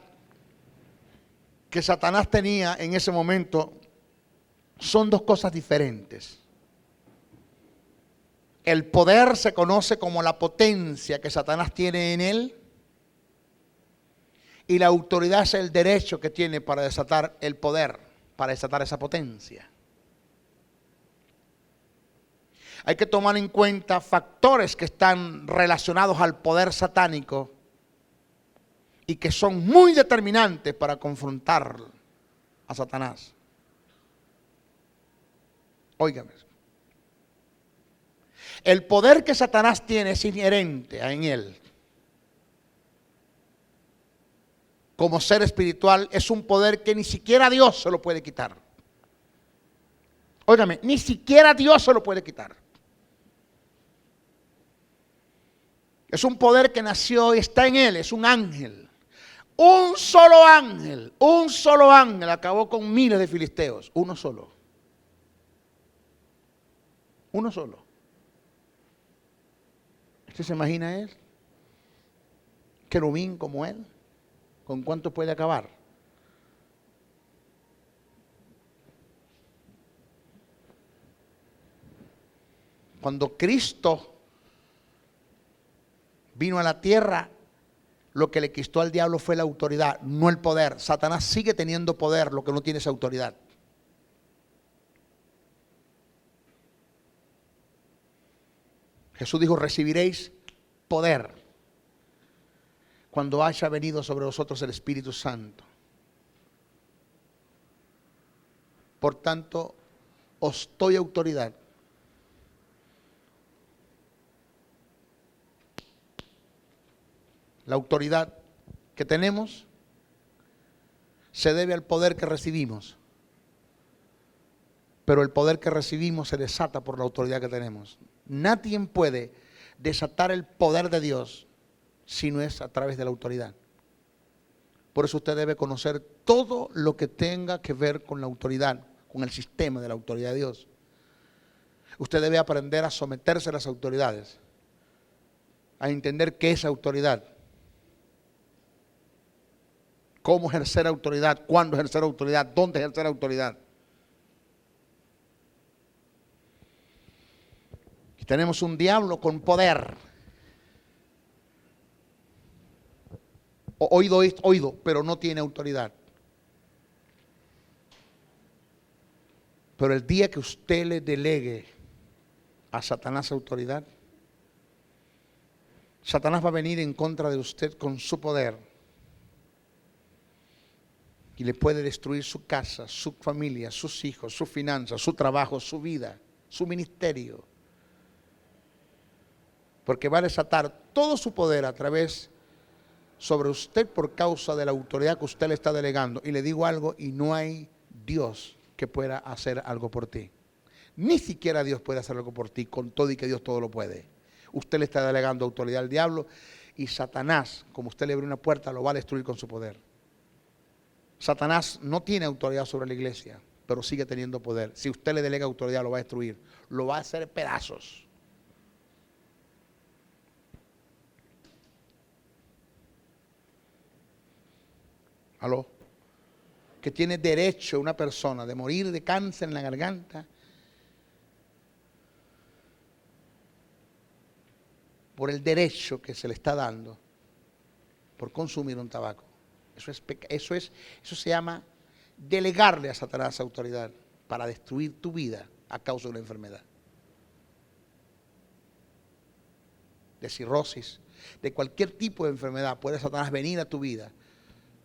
que Satanás tenía en ese momento son dos cosas diferentes. El poder se conoce como la potencia que Satanás tiene en él. Y la autoridad es el derecho que tiene para desatar el poder, para desatar esa potencia. Hay que tomar en cuenta factores que están relacionados al poder satánico y que son muy determinantes para confrontar a Satanás. Óigame. El poder que Satanás tiene es inherente en él. Como ser espiritual es un poder que ni siquiera Dios se lo puede quitar. Óigame, ni siquiera Dios se lo puede quitar. Es un poder que nació y está en él, es un ángel. Un solo ángel acabó con miles de filisteos, uno solo. Uno solo. ¿Usted se imagina él? Querubín como él. ¿Con cuánto puede acabar? Cuando Cristo vino a la tierra, lo que le quitó al diablo fue la autoridad, no el poder. Satanás sigue teniendo poder, lo que no tiene es autoridad. Jesús dijo, recibiréis poder cuando haya venido sobre vosotros el Espíritu Santo. Por tanto, os doy autoridad. La autoridad que tenemos se debe al poder que recibimos. Pero el poder que recibimos se desata por la autoridad que tenemos. Nadie puede desatar el poder de Dios si no es a través de la autoridad. Por eso usted debe conocer todo lo que tenga que ver con la autoridad, con el sistema de la autoridad de Dios. Usted debe aprender a someterse a las autoridades, a entender qué es autoridad, cómo ejercer autoridad, cuándo ejercer autoridad, dónde ejercer autoridad. Y tenemos un diablo con poder. Oído, pero no tiene autoridad. Pero el día que usted le delegue a Satanás autoridad, Satanás va a venir en contra de usted con su poder y le puede destruir su casa, su familia, sus hijos, sus finanzas, su trabajo, su vida, su ministerio. Porque va a desatar todo su poder a través sobre usted por causa de la autoridad que usted le está delegando. Y le digo algo, y no hay Dios que pueda hacer algo por ti. Ni siquiera Dios puede hacer algo por ti, con todo y que Dios todo lo puede. Usted le está delegando autoridad al diablo y Satanás, como usted le abre una puerta, lo va a destruir con su poder. Satanás no tiene autoridad sobre la iglesia, pero sigue teniendo poder. Si usted le delega autoridad, lo va a destruir, lo va a hacer pedazos. ¿Aló? Que tiene derecho una persona de morir de cáncer en la garganta por el derecho que se le está dando por consumir un tabaco. Eso se llama delegarle a Satanás autoridad para destruir tu vida a causa de una enfermedad. De cirrosis, de cualquier tipo de enfermedad, puede Satanás venir a tu vida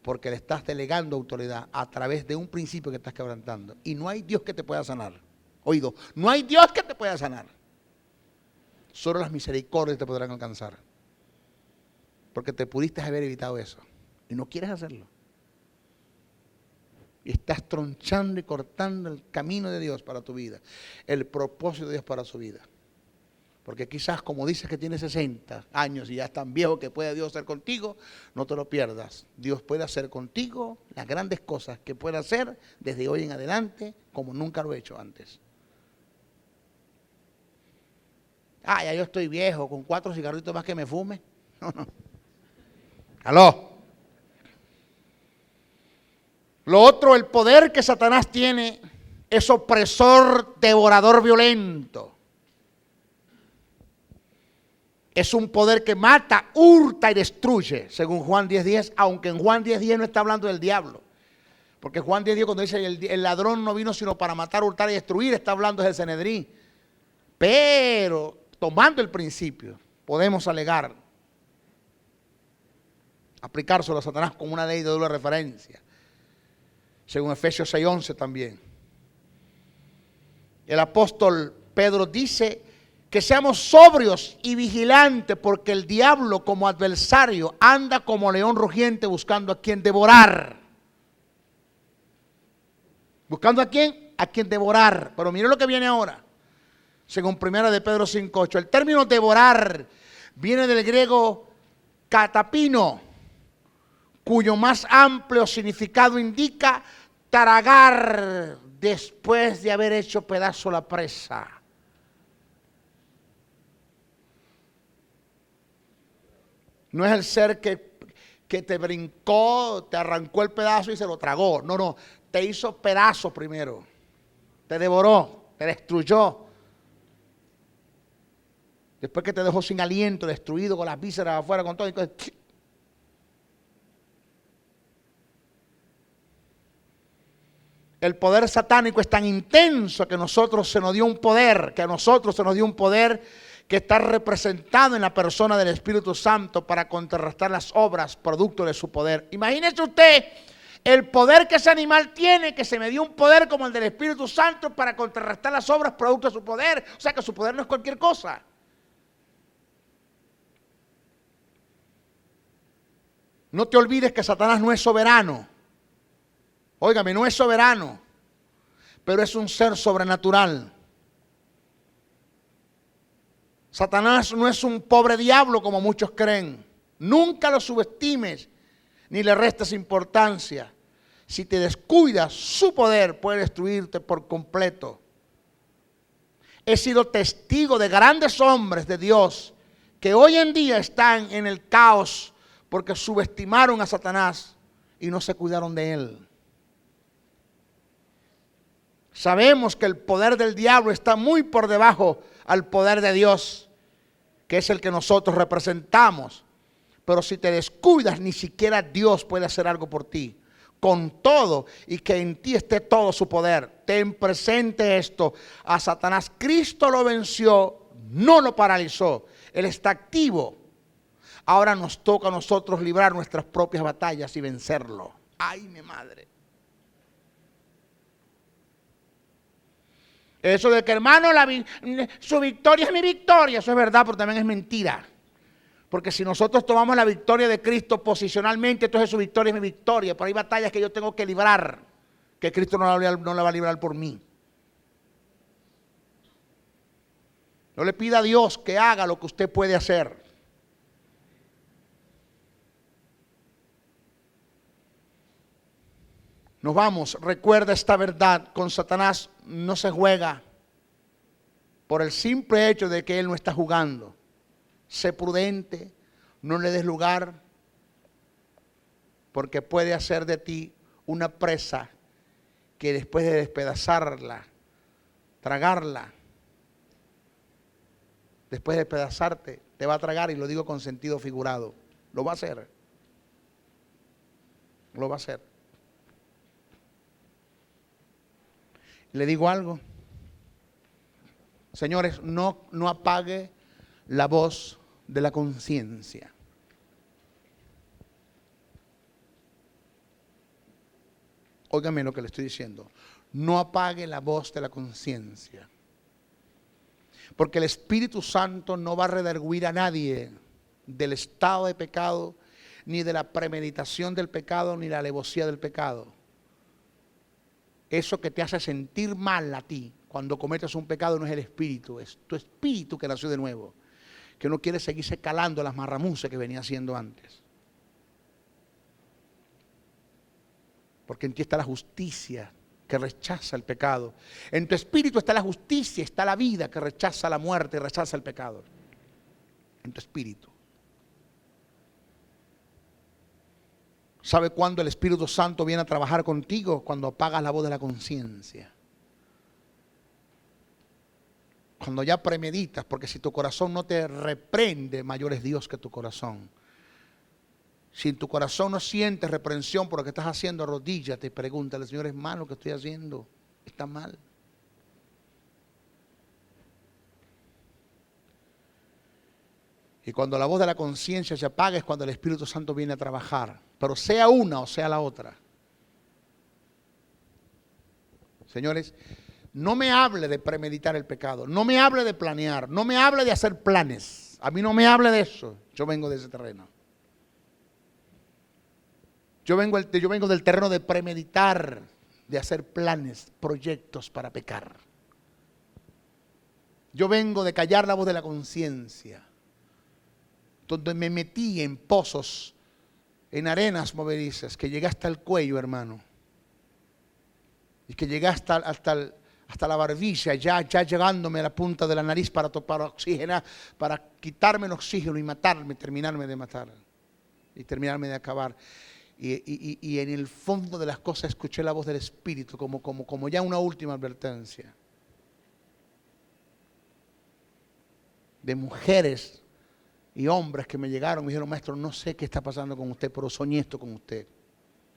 porque le estás delegando autoridad a través de un principio que estás quebrantando. Y no hay Dios que te pueda sanar. Oído, no hay Dios que te pueda sanar. Solo las misericordias te podrán alcanzar. Porque te pudiste haber evitado eso. Y no quieres hacerlo. Y estás tronchando y cortando el camino de Dios para tu vida. El propósito de Dios para su vida. Porque quizás como dices que tienes 60 años y ya es tan viejo que puede Dios hacer contigo, no te lo pierdas. Dios puede hacer contigo las grandes cosas que puede hacer desde hoy en adelante como nunca lo he hecho antes. Ah, ya yo estoy viejo, con 4 cigarritos más que me fume. No. ¿Aló? Lo otro, el poder que Satanás tiene es opresor, devorador, violento. Es un poder que mata, hurta y destruye, según Juan 10:10, aunque en Juan 10:10 no está hablando del diablo. Porque Juan 10:10 cuando dice el ladrón no vino sino para matar, hurtar y destruir, está hablando del Sanedrín. Pero tomando el principio, podemos alegar, aplicárselo a Satanás como una ley de doble referencia, según Efesios 6:11 también. El apóstol Pedro dice que seamos sobrios y vigilantes, porque el diablo como adversario anda como león rugiente buscando a quien devorar. ¿Buscando a quién? A quien devorar. Pero mire lo que viene ahora. Según 1 de Pedro 5:8. El término devorar viene del griego catapino, cuyo más amplio significado indica tragar después de haber hecho pedazo la presa. No es el ser que te brincó, te arrancó el pedazo y se lo tragó. No, no, te hizo pedazo primero. Te devoró, te destruyó. Después que te dejó sin aliento, destruido, con las vísceras afuera, con todo. El poder satánico es tan intenso que a nosotros se nos dio un poder, que está representado en la persona del Espíritu Santo para contrarrestar las obras producto de su poder. Imagínese usted el poder que ese animal tiene, que se me dio un poder como el del Espíritu Santo para contrarrestar las obras producto de su poder. O sea que su poder no es cualquier cosa. No te olvides que Satanás no es soberano. Óigame, no es soberano, pero es un ser sobrenatural. Satanás no es un pobre diablo como muchos creen. Nunca lo subestimes ni le restes importancia. Si te descuidas, su poder puede destruirte por completo. He sido testigo de grandes hombres de Dios que hoy en día están en el caos porque subestimaron a Satanás y no se cuidaron de él. Sabemos que el poder del diablo está muy por debajo al poder de Dios, que es el que nosotros representamos. Pero si te descuidas, ni siquiera Dios puede hacer algo por ti. Con todo, y que en ti esté todo su poder. Ten presente esto. A Satanás Cristo lo venció, no lo paralizó. Él está activo. Ahora nos toca a nosotros librar nuestras propias batallas y vencerlo. ¡Ay, mi madre! Eso de que, hermano, su victoria es mi victoria, eso es verdad, pero también es mentira. Porque si nosotros tomamos la victoria de Cristo posicionalmente, entonces su victoria es mi victoria. Pero hay batallas que yo tengo que librar, que Cristo no la va a librar por mí. No le pida a Dios que haga lo que usted puede hacer. Nos vamos, recuerda esta verdad, con Satanás no se juega por el simple hecho de que él no está jugando. Sé prudente, no le des lugar, porque puede hacer de ti una presa que después de despedazarla, tragarla, después de despedazarte, te va a tragar, y lo digo con sentido figurado. Lo va a hacer. Lo va a hacer. Le digo algo. Señores, no apague la voz de la conciencia. Óigame lo que le estoy diciendo. No apague la voz de la conciencia. Porque el Espíritu Santo no va a redarguir a nadie del estado de pecado, ni de la premeditación del pecado, ni la alevosía del pecado. Eso que te hace sentir mal a ti cuando cometes un pecado no es el espíritu, es tu espíritu que nació de nuevo, que no quiere seguirse calando las marramuces que venía haciendo antes. Porque en ti está la justicia que rechaza el pecado. En tu espíritu está la justicia, está la vida que rechaza la muerte y rechaza el pecado. En tu espíritu. ¿Sabe cuándo el Espíritu Santo viene a trabajar contigo? Cuando apagas la voz de la conciencia. Cuando ya premeditas, porque si tu corazón no te reprende, mayor es Dios que tu corazón. Si en tu corazón no sientes reprensión por lo que estás haciendo, arrodíllate y pregúntale, Señor, ¿es malo lo que estoy haciendo? ¿Está mal? Y cuando la voz de la conciencia se apaga es cuando el Espíritu Santo viene a trabajar. Pero sea una o sea la otra. Señores, No me hable de premeditar el pecado, no me hable de planear, no me hable de hacer planes. A mí no me hable de eso. Yo vengo de ese terreno. Yo vengo del terreno de premeditar, de hacer planes, proyectos para pecar. Yo vengo de callar la voz de la conciencia, donde me metí en pozos, en arenas movedizas, que llegué hasta el cuello, hermano. Y que llegué hasta la barbilla, ya llegándome a la punta de la nariz para oxigenar, para quitarme el oxígeno y matarme, terminarme de matar. Y terminarme de acabar. Y en el fondo de las cosas escuché la voz del Espíritu como ya una última advertencia. De mujeres y hombres que me llegaron, me dijeron: maestro, no sé qué está pasando con usted, pero soñé esto con usted.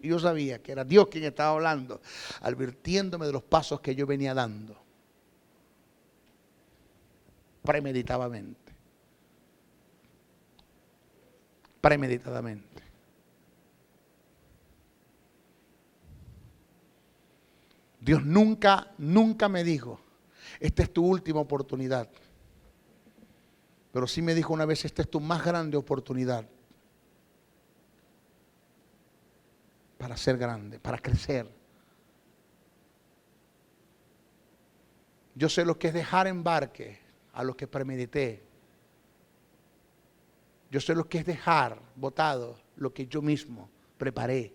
Y yo sabía que era Dios quien estaba hablando, advirtiéndome de los pasos que yo venía dando. Premeditadamente. Premeditadamente. Dios nunca me dijo: esta es tu última oportunidad. Pero sí me dijo una vez: esta es tu más grande oportunidad para ser grande, para crecer. Yo sé lo que es dejar embarque a lo que premedité. Yo sé lo que es dejar botado lo que yo mismo preparé.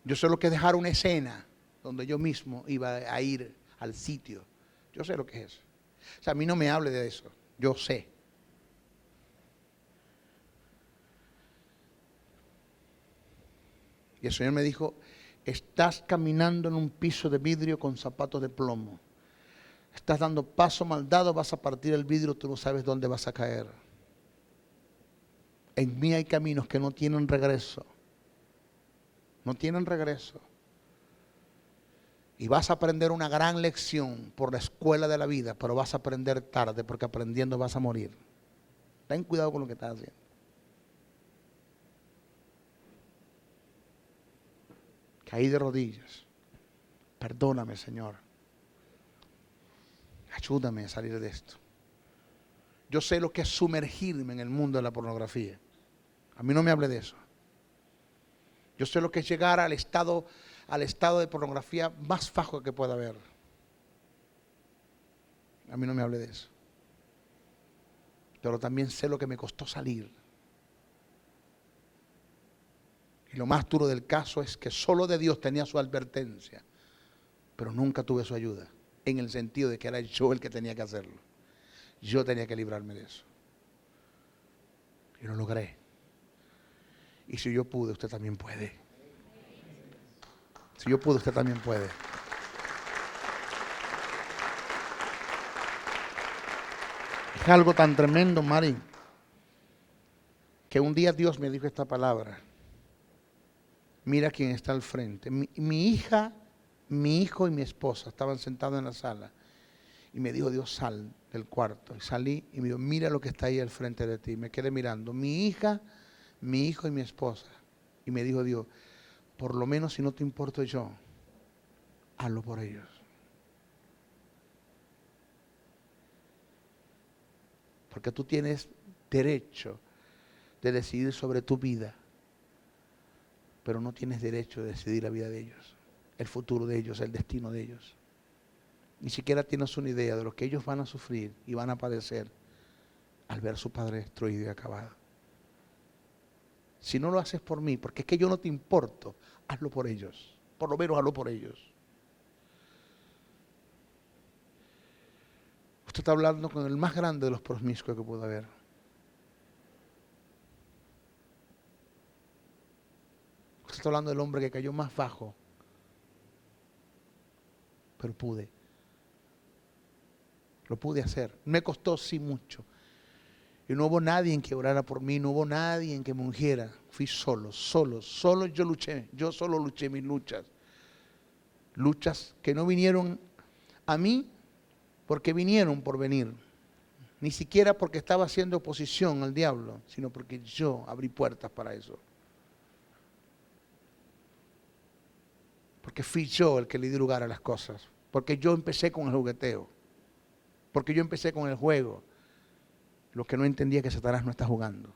Yo sé lo que es dejar una escena donde yo mismo iba a ir al sitio. Yo sé lo que es eso. O sea, a mí no me hable de eso. Yo sé. Y el Señor me dijo: estás caminando en un piso de vidrio con zapatos de plomo. Estás dando paso mal dado, vas a partir el vidrio, tú no sabes dónde vas a caer. En mí hay caminos que no tienen regreso. No tienen regreso. Y vas a aprender una gran lección por la escuela de la vida, pero vas a aprender tarde, porque aprendiendo vas a morir. Ten cuidado con lo que estás haciendo. Caí de rodillas. Perdóname, Señor. Ayúdame a salir de esto. Yo sé lo que es sumergirme en el mundo de la pornografía. A mí no me hable de eso. Yo sé lo que es llegar al estado de pornografía más bajo que pueda haber. A mí no me hable de eso. Pero también sé lo que me costó salir. Y lo más duro del caso es que solo de Dios tenía su advertencia, pero nunca tuve su ayuda, en el sentido de que era yo el que tenía que hacerlo. Yo tenía que librarme de eso. Y lo logré. Y si yo pude, usted también puede. Si yo pude, usted también puede. Es algo tan tremendo, Mari, que un día Dios me dijo esta palabra. Mira quién está al frente. Mi hija, mi hijo y mi esposa estaban sentados en la sala. Y me dijo Dios: sal del cuarto. Y salí y me dijo: mira lo que está ahí al frente de ti. Me quedé mirando. Mi hija, mi hijo y mi esposa. Y me dijo Dios: por lo menos si no te importo yo, hazlo por ellos. Porque tú tienes derecho de decidir sobre tu vida, pero no tienes derecho de decidir la vida de ellos, el futuro de ellos, el destino de ellos. Ni siquiera tienes una idea de lo que ellos van a sufrir y van a padecer al ver a su padre destruido y acabado. Si no lo haces por mí, porque es que yo no te importo, hazlo por ellos. Por lo menos hazlo por ellos. Usted está hablando con el más grande de los promiscuos que pueda haber. Usted está hablando del hombre que cayó más bajo. Pero pude. Lo pude hacer. Me costó sí mucho. Y no hubo nadie en que orara por mí, no hubo nadie en que me ungiera. Fui solo yo luché. Yo solo luché mis luchas. Luchas que no vinieron a mí porque vinieron por venir. Ni siquiera porque estaba haciendo oposición al diablo, sino porque yo abrí puertas para eso. Porque fui yo el que le di lugar a las cosas. Porque yo empecé con el jugueteo. Porque yo empecé con el juego. Lo que no entendía es que Satanás no está jugando.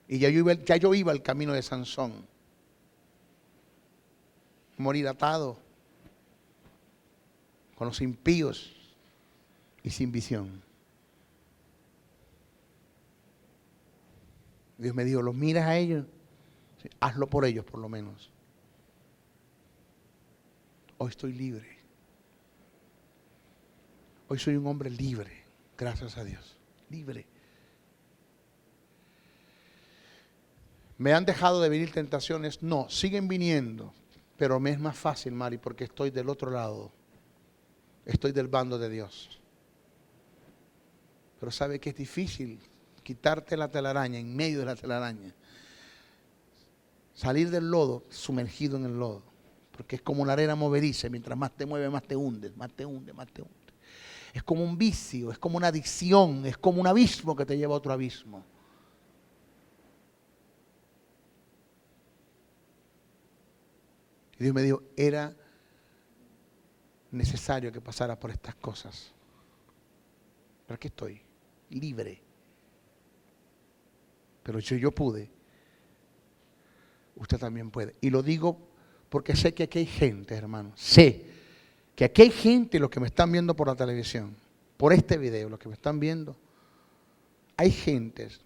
Y ya yo iba al camino de Sansón. Morir atado con los impíos y sin visión. Dios me dijo, ¿los miras a ellos? Sí, hazlo por ellos por lo menos. Hoy estoy libre. Hoy soy un hombre libre, gracias a Dios. Libre. ¿Me han dejado de venir tentaciones? No, siguen viniendo. Pero me es más fácil, Mari, porque estoy del otro lado. Estoy del bando de Dios. Pero sabe que es difícil quitarte la telaraña, en medio de la telaraña. Salir del lodo, sumergido en el lodo. Porque es como la arena movediza, mientras más te mueve, más te hundes, más te hunde, más te hunde. Es como un vicio, es como una adicción, es como un abismo que te lleva a otro abismo. Y Dios me dijo, era necesario que pasara por estas cosas. Pero aquí estoy, libre. Pero si yo pude, usted también puede. Y lo digo porque sé que aquí hay gente, hermano. Sé que aquí hay gente, los que me están viendo por la televisión, por este video, los que me están viendo, hay gentes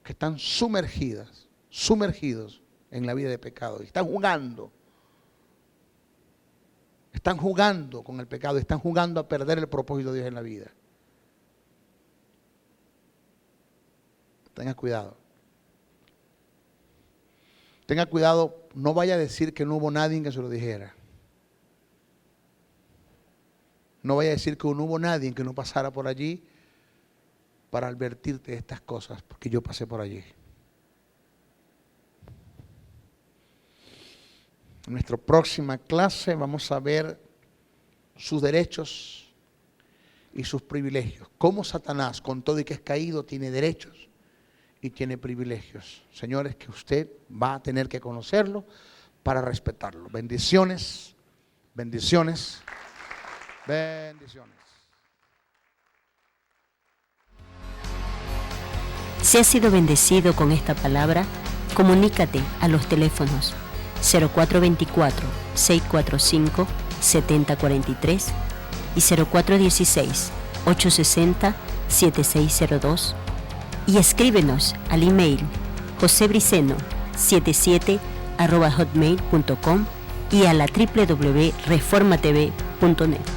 que están sumergidos en la vida de pecado. Y están jugando con el pecado, están jugando a perder el propósito de Dios en la vida. Tenga cuidado. Tenga cuidado, no vaya a decir que no hubo nadie que se lo dijera. No vaya a decir que no hubo nadie que no pasara por allí para advertirte de estas cosas, porque yo pasé por allí. En nuestra próxima clase vamos a ver sus derechos y sus privilegios. Cómo Satanás, con todo y que es caído, tiene derechos y tiene privilegios. Señores, que usted va a tener que conocerlo para respetarlo. Bendiciones, bendiciones, bendiciones. Si has sido bendecido con esta palabra, comunícate a los teléfonos 0424-645-7043 y 0416-860-7602 y escríbenos al email josebriceno77@hotmail.com y a la www.reformatv.net.